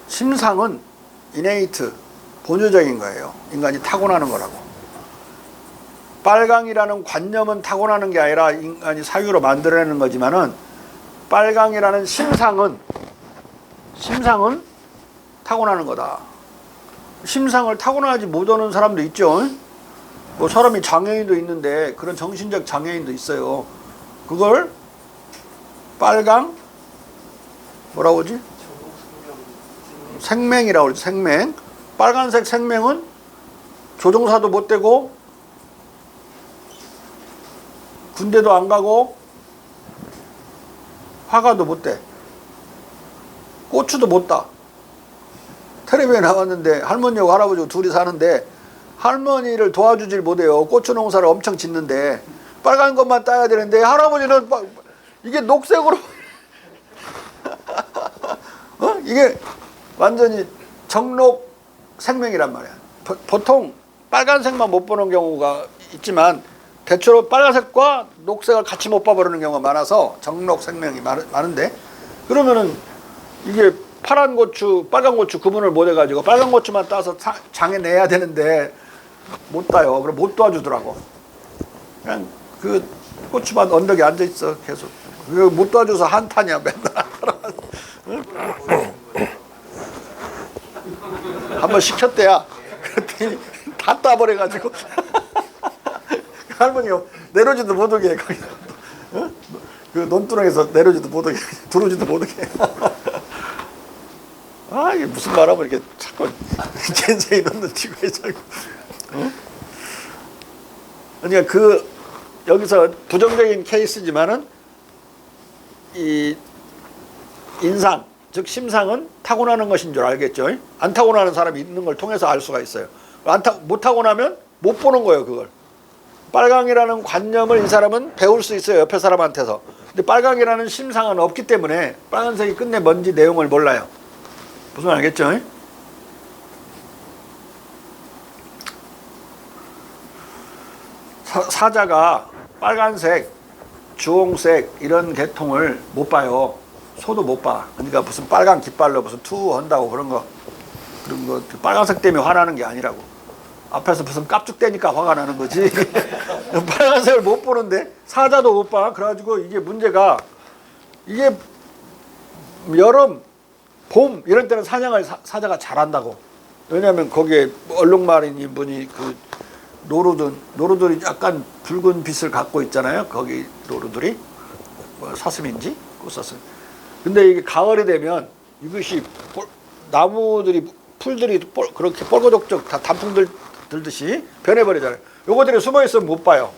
심상은 이네이트, 본유적인 거예요. 인간이 타고나는 거라고. 빨강이라는 관념은 타고나는 게 아니라 인간이 사유로 만들어내는 거지만은 빨강이라는 심상은 타고나는 거다. 심상을 타고나지 못하는 사람도 있죠. 뭐 사람이 장애인도 있는데 그런 정신적 장애인도 있어요. 그걸 빨강 뭐라고 하지? 생맹이라고 그러지. 생맹. 빨간색 생맹은 조종사도 못 되고 군대도 안 가고 화가도 못 돼. 고추도 못 따. 텔레비에 나왔는데 할머니하고 할아버지하고 둘이 사는데 할머니를 도와주질 못해요. 고추 농사를 엄청 짓는데 빨간 것만 따야 되는데 할아버지는 이게 녹색으로 이게 완전히 정록 생명이란 말이야. 보통 빨간색만 못 보는 경우가 있지만 대체로 빨간색과 녹색을 같이 못 봐버리는 경우가 많아서 정록 생명이 많은데 그러면은 이게 파란 고추, 빨간 고추 구분을 못 해가지고 빨간 고추만 따서 장에 내야 되는데 못 따요. 그럼 못 도와주더라고. 그냥 그 고추만 언덕에 앉아 있어 계속. 못 도와줘서 한탄이야 맨날. 한번 시켰대야. 그랬더니 다 따버려가지고 할머니요 내려오지도 못하게 거기 그 논두렁에서 내려오지도 못하게 들어오지도 못하게. 아 이게 무슨 말하면 이렇게 자꾸 젠세이 넣는 치고 자꾸. 그러니까 그 여기서 부정적인 케이스지만은 이 인상 즉 심상은 타고나는 것인 줄 알겠죠. 안 타고나는 사람이 있는 걸 통해서 알 수가 있어요. 못 타고나면 못 보는 거예요. 그걸. 빨강이라는 관념을 이 사람은 배울 수 있어요. 옆에 사람한테서. 근데 빨강이라는 심상은 없기 때문에 빨간색이 끝내 뭔지 내용을 몰라요. 무슨 말 알겠죠? 사자가 빨간색, 주홍색 이런 계통을 못 봐요. 소도 못 봐. 그러니까 무슨 빨간 깃발로 무슨 투 한다고 그런 거 빨간색 때문에 화나는 게 아니라고. 앞에서 무슨 깝죽대니까 화가 나는 거지. 빨간색을 못 보는데 사자도 못 봐. 그래가지고 이게 문제가 이게 여름, 봄 이런 때는 사냥을 사자가 잘한다고. 왜냐하면 거기에 얼룩말인 분이 그 노루들이 약간 붉은 빛을 갖고 있잖아요. 거기 노루들이 뭐 사슴인지 꽃사슴. 근데 이게 가을이 되면 이것이 나무들이 풀들이 그렇게 뻘거적적 다 단풍들 들듯이 변해버리잖아요. 요거들이 숨어 있으면 못 봐요.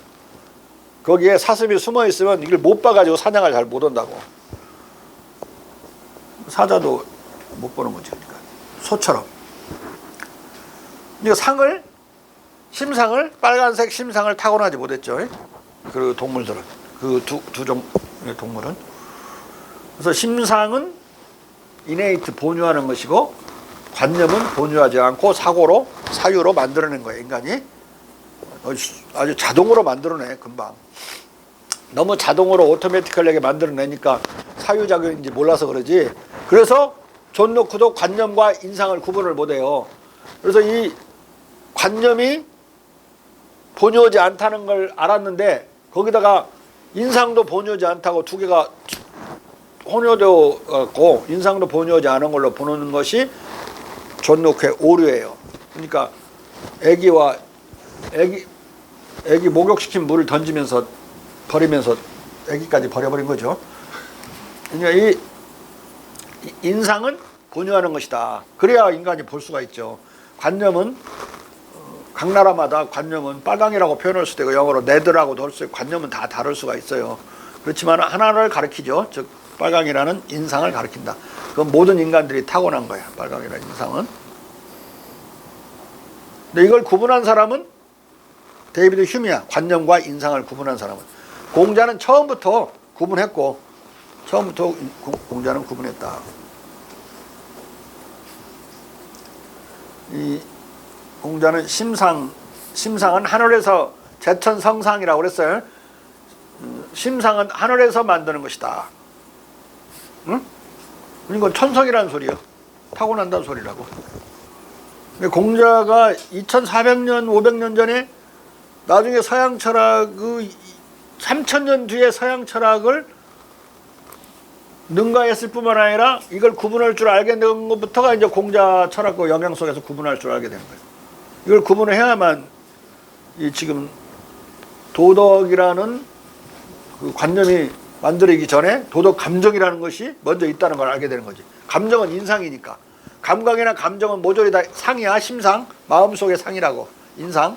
거기에 사슴이 숨어 있으면 이걸 못 봐가지고 사냥을 잘 못 한다고. 사자도 못 보는 거지. 그러니까 소처럼. 그러니까 심상을 빨간색 심상을 타고나지 못했죠. 그 동물들은 그 두 종의 동물은. 그래서 심상은 이네이트 본유하는 것이고 관념은 본유하지 않고 사유로 만들어낸 거예요. 인간이 아주 자동으로 만들어내 금방. 너무 자동으로 오토매티컬하게 만들어내니까 사유작용인지 몰라서 그러지. 그래서 존 로크도 관념과 인상을 구분을 못해요. 그래서 이 관념이 본유하지 않다는 걸 알았는데 거기다가 인상도 본유하지 않다고 두 개가 혼용되고 인상도 본유하지 않은 걸로 보는 것이 존 로크의 오류예요. 그러니까 애기와 애기 목욕시킨 물을 던지면서 버리면서 애기까지 버려버린 거죠. 그러니까 이 인상은 본유하는 것이다. 그래야 인간이 볼 수가 있죠. 관념은 각 나라마다 관념은 빨강이라고 표현할 수도 있고 영어로 레드라고도 할 수 있고 관념은 다 다를 수가 있어요. 그렇지만 하나를 가리키죠. 즉 빨강이라는 인상을 가리킨다. 그건 모든 인간들이 타고난 거야. 빨강이라는 인상은. 근데 이걸 구분한 사람은 데이비드 휴미야. 관념과 인상을 구분한 사람은. 공자는 처음부터 구분했고 처음부터 공자는 구분했다. 이 공자는 심상은 하늘에서 제천성상이라고 그랬어요. 심상은 하늘에서 만드는 것이다. 응? 이건 천성이라는 소리예요. 타고난다는 소리라고. 공자가 2400년 500년 전에 나중에 서양 철학 3000년 뒤에 서양 철학을 능가했을 뿐만 아니라 이걸 구분할 줄 알게 된 것부터가 이제 공자 철학과 영향 속에서 구분할 줄 알게 된 거예요. 이걸 구분을 해야만 이 지금 도덕이라는 그 관념이 만들어지기 전에 도덕 감정이라는 것이 먼저 있다는 걸 알게 되는 거지. 감정은 인상이니까. 감각이나 감정은 모조리 다 상이야. 심상, 마음속의 상이라고. 인상.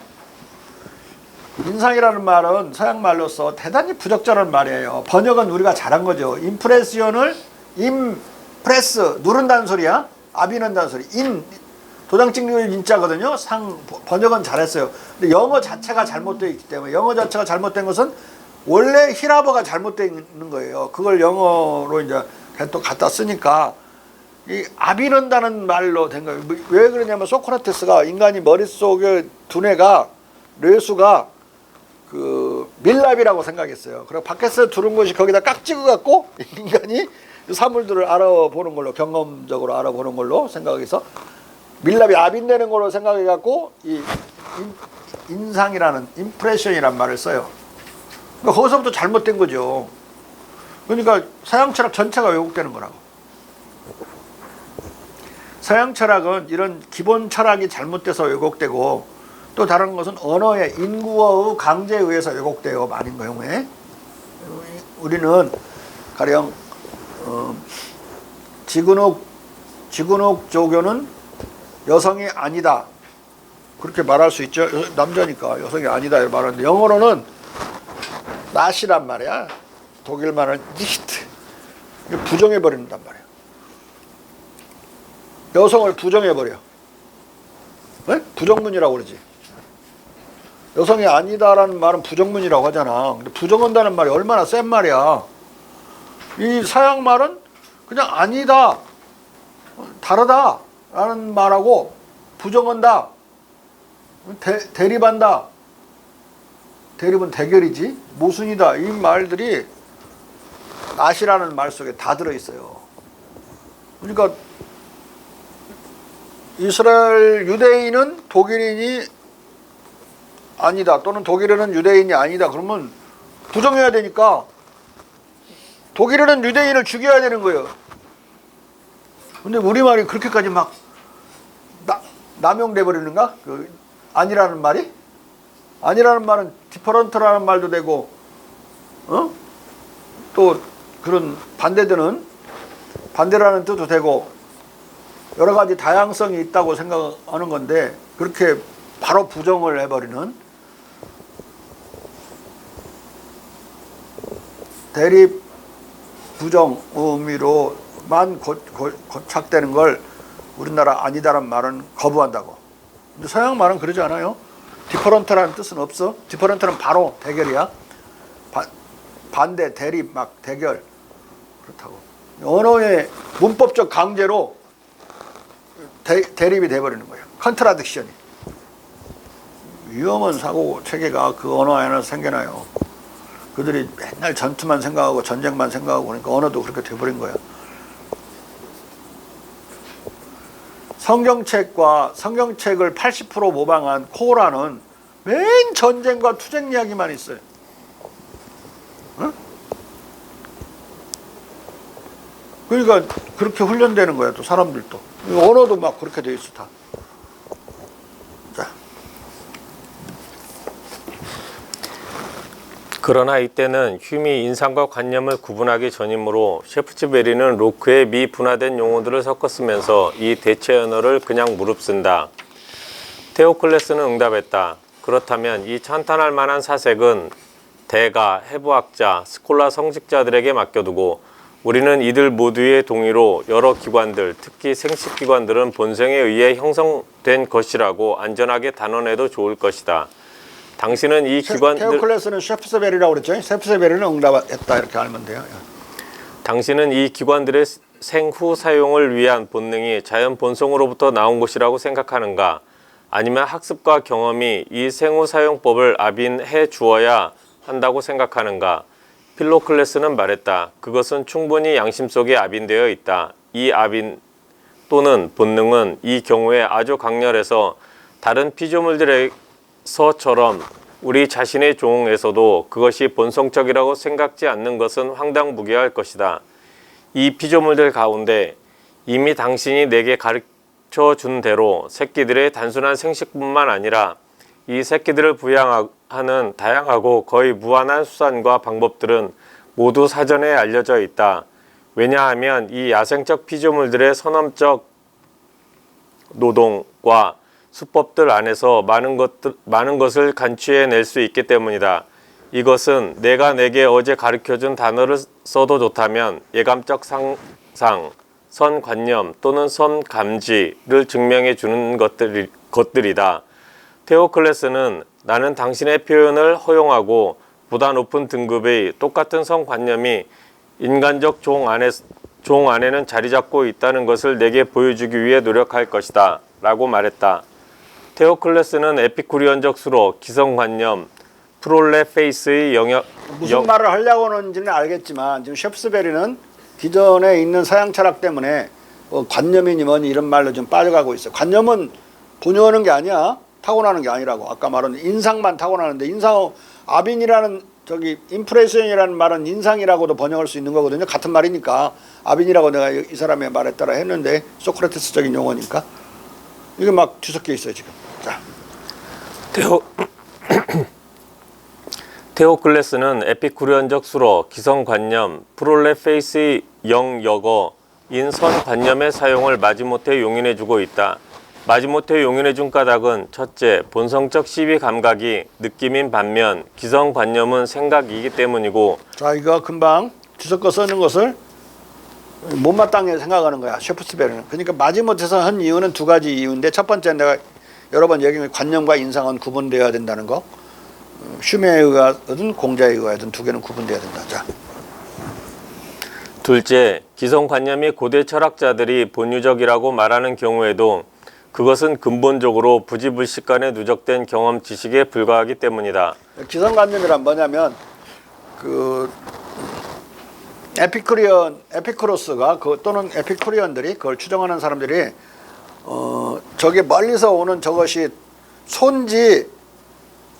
인상이라는 말은 서양 말로서 대단히 부적절한 말이에요. 번역은 우리가 잘한 거죠. 임프레시온을 임프레스 누른다는 소리야. 아비는다는 소리. 도장 찍는 인자거든요. 번역은 잘했어요. 근데 영어 자체가 잘못되어 있기 때문에 영어 자체가 잘못된 것은 원래 히라버가 잘못되어 있는 거예요. 그걸 영어로 이제 또 갖다 쓰니까 이 아비는다는 말로 된 거예요. 왜 그러냐면 소크라테스가 인간이 머릿속에 두뇌가 뇌수가 그 밀랍이라고 생각했어요. 그리고 밖에서 두른 것이 거기다 깍 찍어갖고 인간이 사물들을 알아보는 걸로 경험적으로 알아보는 걸로 생각해서 밀랍이 아빈되는 걸로 생각해갖고 이 인상이라는 임프레션이란 말을 써요. 그러니까 거기서부터 잘못된 거죠. 그러니까 서양 철학 전체가 왜곡되는 거라고. 서양 철학은 이런 기본 철학이 잘못돼서 왜곡되고 또 다른 것은 언어의 인구어의 강제에 의해서 왜곡돼요. 많은 경우에. 우리는 가령 지근욱 조교는 여성이 아니다. 그렇게 말할 수 있죠. 남자니까 여성이 아니다 이렇게 말하는데 영어로는 not이란 말이야. 독일 말은 nicht. 부정해버린단 말이야. 여성을 부정해버려. 네? 부정문이라고 그러지. 여성이 아니다라는 말은 부정문이라고 하잖아. 근데 부정한다는 말이 얼마나 센 말이야. 이 서양 말은 그냥 아니다, 다르다라는 말하고 부정한다, 대립한다. 대립은 대결이지. 모순이다. 이 말들이 not이라는 말 속에 다 들어있어요. 그러니까 이스라엘 유대인은 독일인이 아니다 또는 독일인은 유대인이 아니다 그러면 부정해야 되니까 독일인은 유대인을 죽여야 되는 거예요. 근데 우리말이 그렇게까지 막 남용돼 버리는가? 그 아니라는 말이? 아니라는 말은 디퍼런트라는 말도 되고 또 그런 반대라는 뜻도 되고 여러 가지 다양성이 있다고 생각하는 건데 그렇게 바로 부정을 해버리는 대립 부정 의미로만 고착되는 걸 우리나라 아니다라는 말은 거부한다고. 근데 서양 말은 그러지 않아요. 디퍼런트라는 뜻은 없어. 디퍼런트는 바로 대결이야. 반대, 대립, 막 대결. 그렇다고. 언어의 문법적 강제로 대립이 돼버리는 거예요. 컨트라딕션이. 위험한 사고 체계가 그 언어 안에서 생겨나요. 그들이 맨날 전투만 생각하고 전쟁만 생각하고 그러니까 언어도 그렇게 돼버린 거야. 성경책을 80% 모방한 코라는 맨 전쟁과 투쟁 이야기만 있어요. 응? 그러니까 그렇게 훈련되는 거야. 또 사람들도. 언어도 막 그렇게 돼 있어 다. 자. 그러나 이때는 휴미 인상과 관념을 구분하기 전이므로 셰프치베리는 로크의 미분화된 용어들을 섞어 쓰면서 이 대체 언어를 그냥 무릅쓴다. 테오클레스는 응답했다. 그렇다면 이 찬탄할 만한 사색은 대가, 해부학자, 스콜라 성직자들에게 맡겨두고 우리는 이들 모두의 동의로 여러 기관들, 특히 생식기관들은 본성에 의해 형성된 것이라고 안전하게 단언해도 좋을 것이다. 당신은 이 기관들 테오클레스는 셰프스베리라고 그랬죠. 셰프스베리는 응답했다 이렇게 알면 돼요. 당신은 이 기관들의 생후 사용을 위한 본능이 자연 본성으로부터 나온 것이라고 생각하는가? 아니면 학습과 경험이 이 생후 사용법을 압인해 주어야 한다고 생각하는가? 필로클레스는 말했다. 그것은 충분히 양심 속에 압인되어 있다. 이 압인 또는 본능은 이 경우에 아주 강렬해서 다른 피조물들에서처럼 우리 자신의 종에서도 그것이 본성적이라고 생각지 않는 것은 황당무계할 것이다. 이 피조물들 가운데 이미 당신이 내게 가르쳐준 대로 새끼들의 단순한 생식뿐만 아니라 이 새끼들을 부양하는 다양하고 거의 무한한 수단과 방법들은 모두 사전에 알려져 있다. 왜냐하면 이 야생적 피조물들의 선험적 노동과 수법들 안에서 많은 것을 간취해낼 수 있기 때문이다. 이것은 내가 내게 어제 가르쳐준 단어를 써도 좋다면 예감적 상상, 선관념 또는 선감지를 증명해 주는 것들이다. 테오클레스는 나는 당신의 표현을 허용하고 보다 높은 등급의 똑같은 선관념이 인간적 종 안에는 자리 잡고 있다는 것을 내게 보여주기 위해 노력할 것이다. 라고 말했다. 테오클레스는 에피쿠리언적 수로, 기성관념, 프롤레페이스의 영역 무슨 말을 하려고 하는지는 알겠지만 지금 셰프스베리는 기존에 있는 서양 철학 때문에 관념이니 뭐니 이런 말로 좀 빠져가고 있어요. 관념은 본유하는 게 아니야. 타고나는 게 아니라고. 아까 말한 인상만 타고나는데 인상 아빈이라는 인프레션이라는 말은 인상이라고도 번역할 수 있는 거거든요. 같은 말이니까 아빈이라고 내가 이 사람의 말에 따라 했는데 소크라테스적인 용어니까 이게 막 뒤섞여 있어요 지금. 자, 테오클레스는 에피쿠리언적 수로, 기성관념, 프롤레페이스의 영역어인 선관념의 사용을 마지못해 용인해주고 있다. 마지못해 용인해준 까닭은 첫째, 본성적 시비 감각이 느낌인 반면 기성관념은 생각이기 때문이고 자 이거 금방 뒤섞어 쓰는 것을 못마땅하게 생각하는 거야 셰프스베리는. 그러니까 마지못해서 한 이유는 두 가지 이유인데 첫 번째는 내가 여러 번 얘기한 관념과 인상은 구분되어야 된다는 거. 슈메에 의하든 공자에 의하든 두 개는 구분되어야 된다. 자. 둘째, 기성관념이 고대 철학자들이 본유적이라고 말하는 경우에도 그것은 근본적으로 부지불식간에 누적된 경험 지식에 불과하기 때문이다. 기성관념이란 뭐냐면 그 에피쿠로스가 또는 에피쿠리언들이 그걸 추정하는 사람들이 저게 멀리서 오는 저것이 손지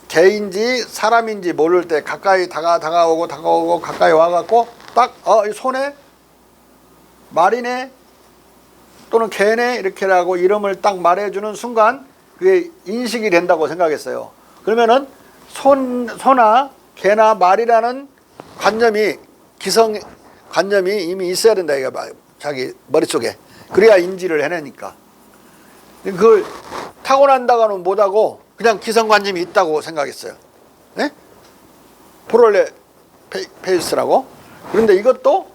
개인지 사람인지 모를 때 가까이 다가오고 가까이 와갖고 딱 이 손에 말이네 또는 개네 이렇게 하고 이름을 딱 말해주는 순간 그게 인식이 된다고 생각했어요. 그러면은 소나 개나 말이라는 관념이 기성 관념이 이미 있어야 된다 이거 자기 머릿속에. 그래야 인지를 해내니까. 그걸 타고난다고는 못하고 그냥 기성관념이 있다고 생각했어요. 네? 프롤레 페이스라고. 그런데 이것도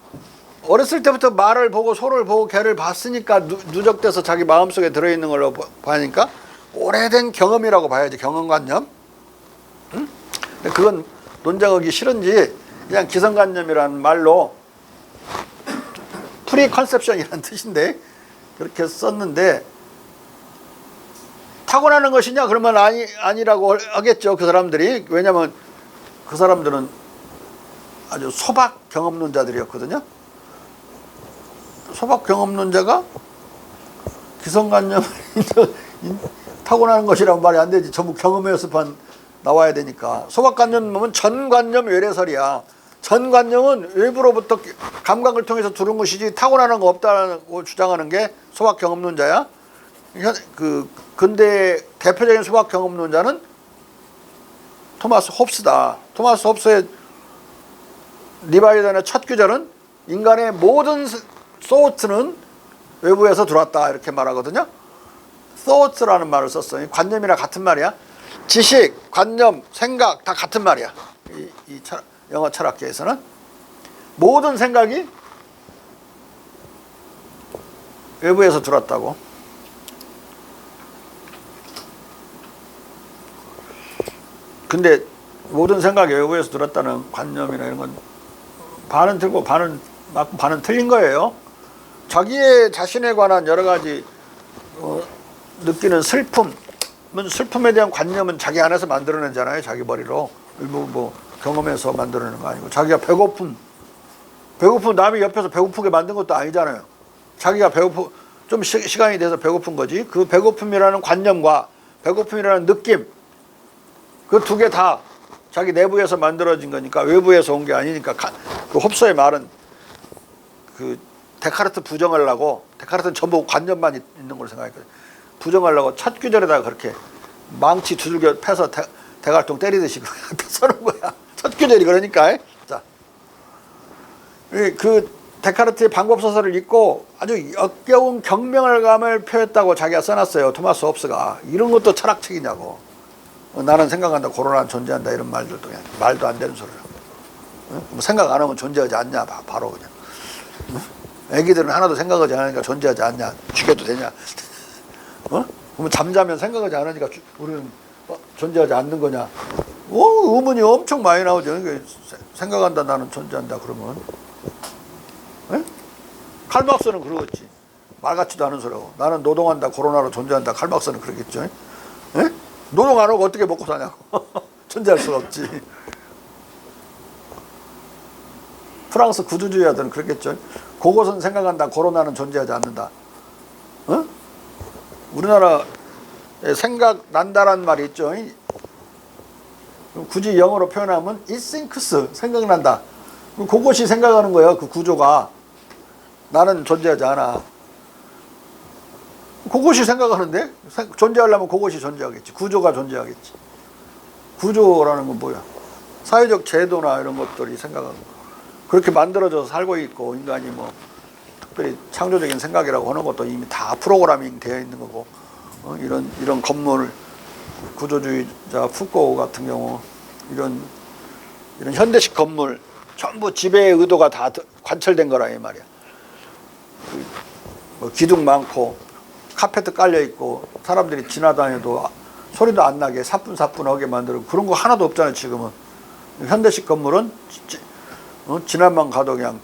어렸을 때부터 말을 보고 소를 보고 개를 봤으니까 누적돼서 자기 마음속에 들어있는 걸로 보니까 오래된 경험이라고 봐야지. 경험관념. 응? 그건 논쟁하기 싫은지 그냥 기성관념이라는 말로 프리컨셉션이라는 뜻인데 그렇게 썼는데 타고나는 것이냐 그러면 아니라고 하겠죠 그 사람들이. 왜냐하면 그 사람들은 아주 소박 경험론자들이었거든요. 소박 경험론자가 기성관념을 타고나는 것이라는 말이 안 되지. 전부 경험에서만 나와야 되니까. 소박관념은 전관념 외래설이야. 전관념은 외부로부터 감각을 통해서 들은 것이지 타고나는 거 없다고 주장하는 게 소박 경험론자야. 그 근대 대표적인 소박 경험론자는 토마스 홉스다. 토마스 홉스의 리바이던의 첫 규절은 인간의 모든 소트는 외부에서 들어왔다 이렇게 말하거든요. thought라는 말을 썼어요. 관념이랑 같은 말이야. 지식, 관념, 생각 다 같은 말이야. 영어 철학계에서는 모든 생각이 외부에서 들어왔다고. 근데 모든 생각이 외부에서 들었다는 관념이나 이런 건 반은 틀고 반은 맞고 반은 틀린 거예요. 자기의 자신에 관한 여러 가지 느끼는 슬픔에 대한 관념은 자기 안에서 만들어내잖아요. 자기 머리로 뭐 경험해서 만들어내는 거 아니고, 자기가 배고픔 남이 옆에서 배고프게 만든 것도 아니잖아요. 자기가 좀 시간이 돼서 배고픈 거지. 그 배고픔이라는 관념과 배고픔이라는 느낌, 그 두 개 다 자기 내부에서 만들어진 거니까 외부에서 온 게 아니니까. 그 홉스의 말은 그 데카르트 부정하려고, 데카르트는 전부 관념만 있는 걸 생각했거든요. 부정하려고 첫 규절에다가 그렇게 망치 두들겨 패서 대갈통 때리듯이 써놓은 거야. 첫 규절이 그러니까. 자, 그 데카르트의 방법소설을 읽고 아주 역겨운 경멸감을 표했다고 자기가 써놨어요. 토마스 홉스가. 이런 것도 철학책이냐고. 나는 생각한다, 코로나는 존재한다, 이런 말들도 그냥 말도 안 되는 소리라고. 뭐 생각 안 하면 존재하지 않냐, 바로 그냥. 애기들은 하나도 생각하지 않으니까 존재하지 않냐, 죽여도 되냐. 그러면 잠자면 생각하지 않으니까 우리는 존재하지 않는 거냐. 의문이 엄청 많이 나오죠. 생각한다, 나는 존재한다 그러면. 칼막스는 그러겠지. 말 같지도 않은 소리고. 나는 노동한다, 코로나로 존재한다. 칼막스는 그러겠죠. 노동 안 하고 어떻게 먹고 사냐고. 존재할 수가 없지. 프랑스 구두주의자들은 그렇겠죠. 그것은 생각한다, 코로나는 존재하지 않는다. 우리나라에 생각난다라는 말이 있죠. 굳이 영어로 표현하면 it thinks, 생각난다. 그것이 생각하는 거예요. 그 구조가. 나는 존재하지 않아. 그것이 생각하는데, 존재하려면 그것이 존재하겠지. 구조가 존재하겠지. 구조라는 건 뭐야? 사회적 제도나 이런 것들이 생각하는 거. 그렇게 만들어져서 살고 있고, 인간이 뭐 특별히 창조적인 생각이라고 하는 것도 이미 다 프로그래밍 되어 있는 거고, 이런 건물, 구조주의자 푸코 같은 경우 이런 현대식 건물 전부 지배의 의도가 다 관철된 거라 이 말이야. 뭐 기둥 많고 카페트 깔려 있고 사람들이 지나다녀도 소리도 안 나게 사뿐사뿐하게 만들고, 그런 거 하나도 없잖아요. 지금은 현대식 건물은 지나만 가도 그냥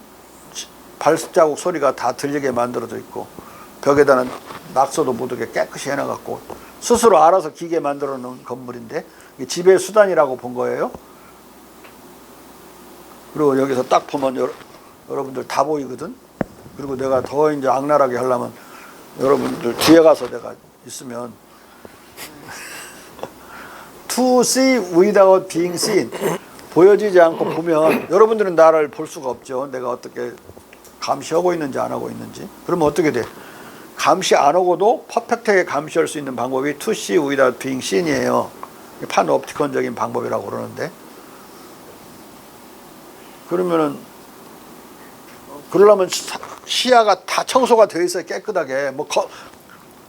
발자국 소리가 다 들리게 만들어져 있고, 벽에다는 낙서도 못 오게 깨끗이 해놔갖고 스스로 알아서 기계 만들어 놓은 건물인데, 이게 지배 수단이라고 본 거예요. 그리고 여기서 딱 보면 여러분들 다 보이거든. 그리고 내가 더 이제 악랄하게 하려면 여러분들 뒤에 가서 내가 있으면 to see without being seen, 보여지지 않고 보면 여러분들은 나를 볼 수가 없죠. 내가 어떻게 감시하고 있는지 안 하고 있는지. 그러면 어떻게 돼? 감시 안 하고도 퍼펙트하게 감시할 수 있는 방법이 to see without being seen이에요. 판옵티콘적인 방법이라고 그러는데, 그러려면 시야가 다 청소가 되어 있어야 깨끗하게. 뭐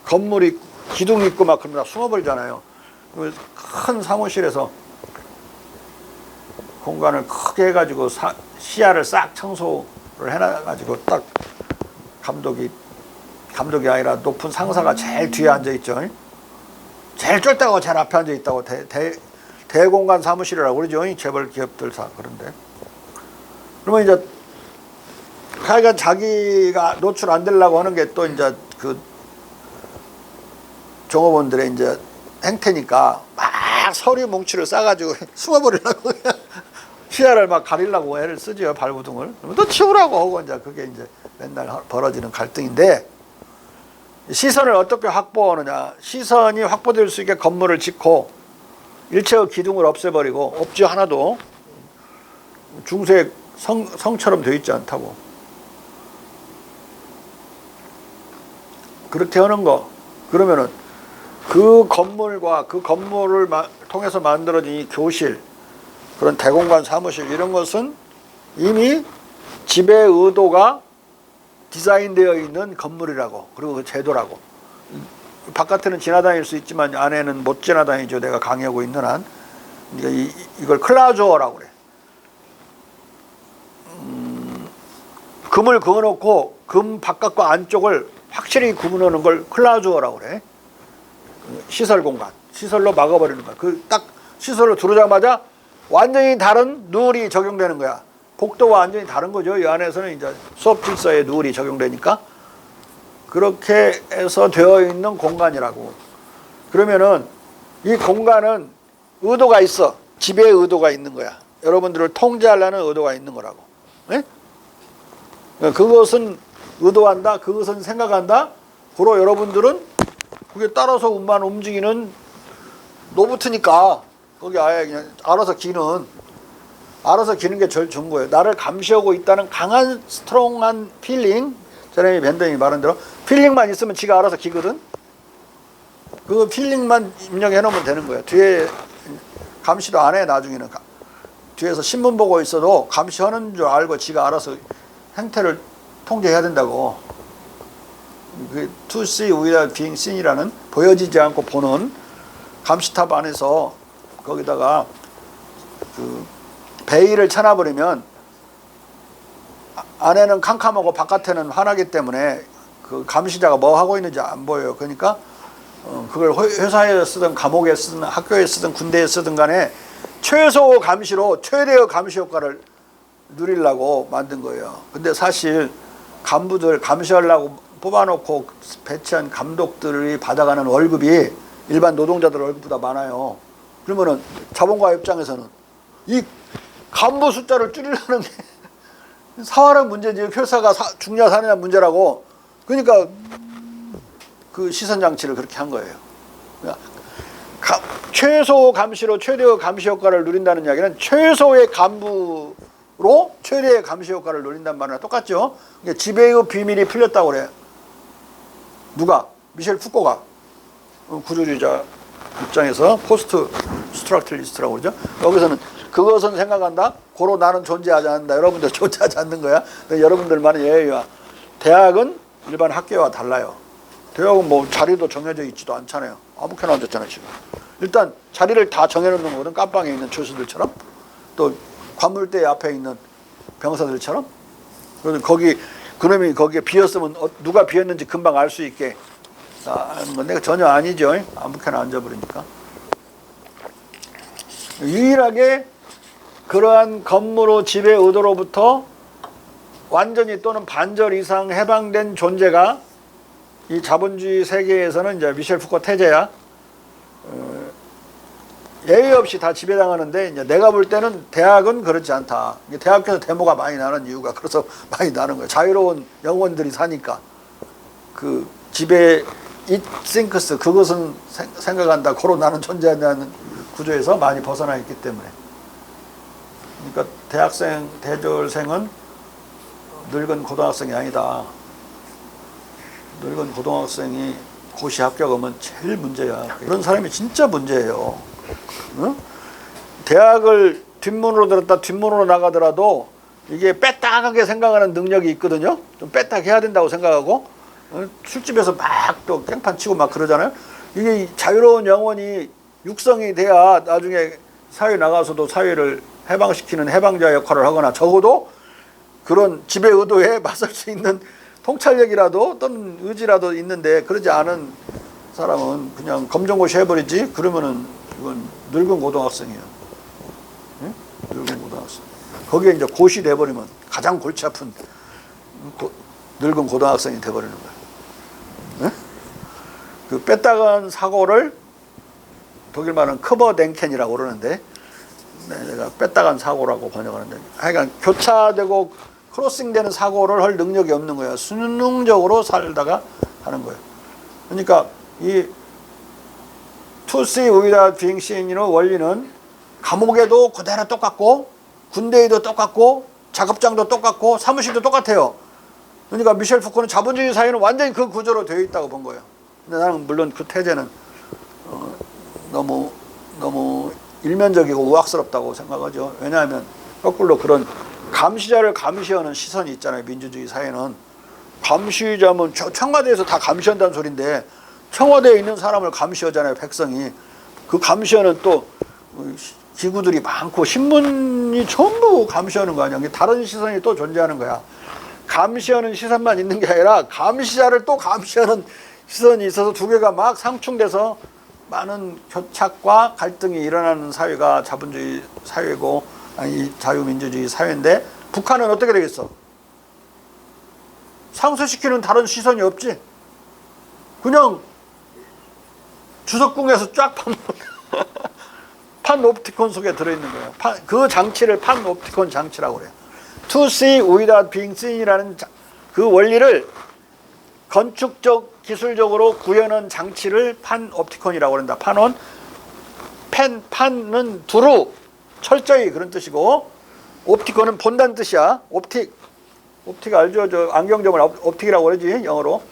건물이 기둥이 있고 막 그러면 다 숨어버리잖아요. 큰 사무실에서 공간을 크게 해가지고 시야를 싹 청소를 해놔가지고 딱 감독이 아니라 높은 상사가 제일 뒤에 앉아있죠. 제일 쫄다고 제일 앞에 앉아있다고 대공간 사무실이라고 그러죠. 재벌 기업들 그런데. 그러면 이제 하여간 자기가 노출 안 되려고 하는 게 또 이제 그 종업원들의 이제 행태니까 막 서류 뭉치를 싸가지고 숨어버리려고 시야를 막 가리려고 애를 쓰지요. 발구둥을. 또 치우라고 하고 이제 그게 이제 맨날 벌어지는 갈등인데, 시선을 어떻게 확보하느냐. 시선이 확보될 수 있게 건물을 짓고 일체의 기둥을 없애버리고, 없지 하나도. 중세 성처럼 되어 있지 않다고. 그렇게 하는 거. 그러면은 그 건물과 그 건물을 통해서 만들어진 이 교실, 그런 대공간 사무실, 이런 것은 이미 지배 의도가 디자인되어 있는 건물이라고, 그리고 그 제도라고. 바깥에는 지나다닐 수 있지만 안에는 못 지나다니죠. 내가 강의하고 있는 한. 그러니까 이걸 클라우저라고 그래. 금을 그어놓고 금 바깥과 안쪽을 확실히 구분하는 걸 클라우저라고 그래. 시설 공간, 시설로 막아버리는 거야. 그 딱 시설로 들어오자마자 완전히 다른 룰이 적용되는 거야. 복도와 완전히 다른 거죠. 이 안에서는 이제 수업 질서의 룰이 적용되니까. 그렇게 해서 되어 있는 공간이라고. 그러면은 이 공간은 의도가 있어. 지배의 의도가 있는 거야. 여러분들을 통제하려는 의도가 있는 거라고. 네? 그것은 의도한다. 그것은 생각한다. 그러 여러분들은 그게 따라서 운만 움직이는 로봇이니까 거기 아예 그냥 알아서 기는 게 제일 좋은 거예요. 나를 감시하고 있다는 강한 스트롱한 필링. 제레미 벤덤이 말한 대로 필링만 있으면 지가 알아서 기거든. 그 필링만 입력해 놓으면 되는 거예요. 뒤에 감시도 안 해. 나중에는 뒤에서 신문 보고 있어도 감시하는 줄 알고 지가 알아서 행태를 통제해야 된다고. 그 to see without being seen이라는 보여지지 않고 보는 감시탑 안에서 거기다가 그 베일을 쳐놔버리면 안에는 캄캄하고 바깥에는 환하기 때문에 그 감시자가 뭐 하고 있는지 안 보여요. 그러니까 그걸 회사에 쓰든 감옥에 쓰든 학교에 쓰든 군대에 쓰든 간에 최소 감시로 최대의 감시 효과를 누리려고 만든 거예요. 근데 사실 간부들 감시하려고 뽑아놓고 배치한 감독들이 받아가는 월급이 일반 노동자들 월급보다 많아요. 그러면은 자본가 입장에서는 이 간부 숫자를 줄이려는 게 사활의 문제지. 회사가 죽냐 사느냐 문제라고. 그러니까 그 시선 장치를 그렇게 한 거예요. 최소 감시로 최대의 감시 효과를 누린다는 이야기는 최소의 간부로 최대의 감시 효과를 누린다는 말이랑 똑같죠. 그러니까 지배의 비밀이 풀렸다고 그래. 누가? 미셸 푸코가. 구조주의자 입장에서 포스트 스트럭틀리스트라고 그러죠. 여기서는 그것은 생각한다. 고로 나는 존재하지 않는다. 여러분들 존재하지 않는 거야. 여러분들만의 예외야. 대학은 일반 학교와 달라요. 대학은 뭐 자리도 정해져 있지도 않잖아요. 아무렇게나 앉았잖아요 지금. 일단 자리를 다 정해놓는 거거든. 깜방에 있는 교수들처럼, 또 관물대 앞에 있는 병사들처럼. 거기 그놈이 거기에 비었으면 누가 비었는지 금방 알 수 있게 하는 건데 전혀 아니죠. 아무렇게나 앉아버리니까. 유일하게 그러한 건물의 지배 의도로부터 완전히 또는 반절 이상 해방된 존재가 이 자본주의 세계에서는 이제 미셸 푸코 태제야. 예외 없이 다 지배당하는데 이제 내가 볼 때는 대학은 그렇지 않다. 대학에서 데모가 많이 나는 이유가 그래서 많이 나는 거예요. 자유로운 영혼들이 사니까. 그 지배 it thinks 그것은 생각한다. 고로 나는 존재한다는 구조에서 많이 벗어나 있기 때문에. 그러니까 대학생, 대졸생은 늙은 고등학생이 아니다. 늙은 고등학생이 고시 합격하면 제일 문제야. 그런 사람이 진짜 문제예요. 응? 대학을 뒷문으로 들었다 뒷문으로 나가더라도 이게 빼딱하게 생각하는 능력이 있거든요. 좀 빼딱 해야 된다고 생각하고 술집에서 막 또 깽판 치고 막 그러잖아요. 이게 자유로운 영혼이 육성이 돼야 나중에 사회 나가서도 사회를 해방시키는 해방자 역할을 하거나 적어도 그런 지배 의도에 맞설 수 있는 통찰력이라도 또는 의지라도 있는데 그러지 않은 사람은 그냥 검정고시 해버리지. 그러면은 이건 늙은 고등학생이에요. 네? 늙은 고등학생. 거기에 이제 고시 돼버리면 가장 골치 아픈 늙은 고등학생이 돼버리는 거예요. 네? 그 뺐다간 사고를 독일 말은 크버덴켄이라고 그러는데 내가 뺐다간 사고라고 번역하는데 하여간 교차되고 크로싱되는 사고를 할 능력이 없는 거야. 수능적으로 살다가 하는 거예요. 그러니까 이 to see without being seen의 원리는 감옥에도 그대로 똑같고 군대에도 똑같고 작업장도 똑같고 사무실도 똑같아요. 그러니까 미셸 푸코는 자본주의 사회는 완전히 그 구조로 되어 있다고 본 거예요. 근데 나는 물론 그 태제는 너무 일면적이고 우악스럽다고 생각하죠. 왜냐하면 거꾸로 그런 감시자를 감시하는 시선이 있잖아요. 민주주의 사회는. 감시자면 청와대에서 다 감시한다는 소린데 청와대에 있는 사람을 감시하잖아요. 백성이. 그 감시하는 또 기구들이 많고 신문이 전부 감시하는 거 아니야. 다른 시선이 또 존재하는 거야. 감시하는 시선만 있는 게 아니라 감시자를 또 감시하는 시선이 있어서 두 개가 막 상충돼서 많은 교착과 갈등이 일어나는 사회가 자본주의 사회고 아니 자유민주주의 사회인데 북한은 어떻게 되겠어? 상쇄시키는 다른 시선이 없지. 그냥 주석궁에서 쫙 판옵티콘 속에 들어있는 거예요. 그 장치를 판옵티콘 장치라고 그래요. To see without being seen이라는 그 원리를 건축적 기술적으로 구현한 장치를 판옵티콘이라고 그런다. 판은 두루 철저히 그런 뜻이고 옵티콘은 본다는 뜻이야. 옵틱 알죠? 저 안경점을 옵틱이라고 그러지 영어로.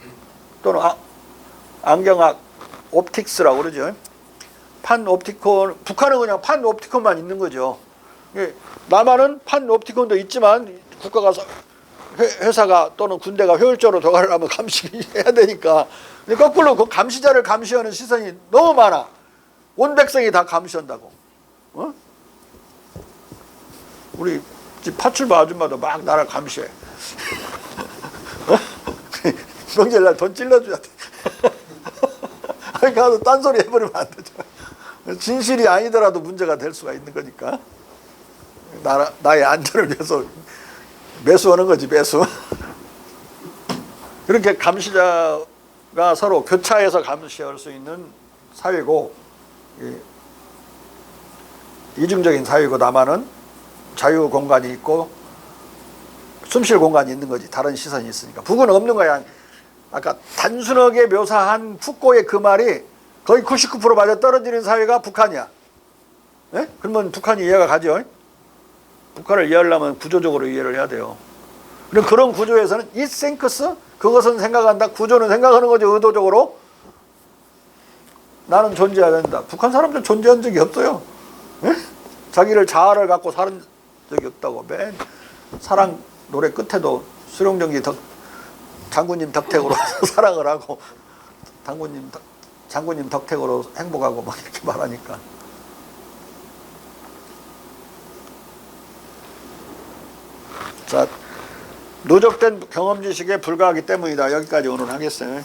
또는 안경학 옵틱스라고 그러죠. 판옵티콘, 북한은 그냥 판옵티콘만 있는 거죠. 남한은 판옵티콘도 있지만 국가가 회사가 또는 군대가 효율적으로 돌아가려면 감시해야 되니까. 근데 거꾸로 그 감시자를 감시하는 시선이 너무 많아. 온 백성이 다 감시한다고. 어? 우리 집 파출부 아줌마도 막 나를 감시해. 명절날 돈 찔러줘야 돼. 가서 딴소리 해버리면 안 되죠. 진실이 아니더라도 문제가 될 수가 있는 거니까. 나의 안전을 위해서 매수하는 거지, 매수. 그렇게 감시자가 서로 교차해서 감시할 수 있는 사회고, 이중적인 사회고, 남한은 자유 공간이 있고 숨쉴 공간이 있는 거지. 다른 시선이 있으니까. 북은 없는 거야. 아까 단순하게 묘사한 푸꼬의 그 말이 거의 99% 맞아 떨어지는 사회가 북한이야. 네? 그러면 북한이 이해가 가죠. 북한을 이해하려면 구조적으로 이해를 해야 돼요. 그런 구조에서는 it thinks, 그것은 생각한다. 구조는 생각하는 거죠. 의도적으로. 나는 존재해야 된다. 북한 사람들 존재한 적이 없어요. 네? 자기를 자아를 갖고 사는 적이 없다고. 맨 사랑 노래 끝에도 수령정기 장군님 덕택으로 사랑을 하고 장군님 덕택으로 행복하고 막 이렇게 말하니까. 자, 누적된 경험 지식에 불과하기 때문이다. 여기까지 오늘 하겠어요.